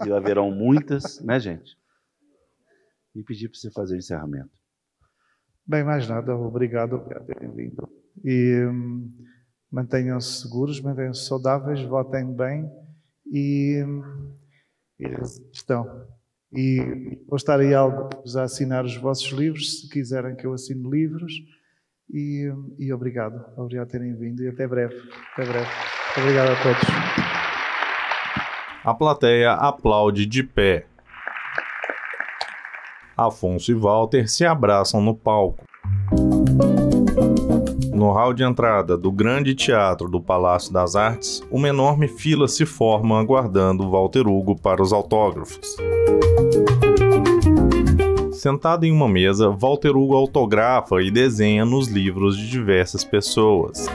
E haverão muitas, né, gente? E pedir para você fazer o encerramento. Bem, mais nada. Obrigado por terem vindo. E mantenham-se seguros, mantenham-se saudáveis, votem bem e estão. E vou estar aí a assinar os vossos livros, se quiserem que eu assine livros. E obrigado. Obrigado por terem vindo e até breve. Até breve. Obrigado a todos. A plateia aplaude de pé. Afonso e Walter se abraçam no palco. No hall de entrada do grande teatro do Palácio das Artes, uma enorme fila se forma aguardando Walter Hugo para os autógrafos. Sentado em uma mesa, Walter Hugo autografa e desenha nos livros de diversas pessoas.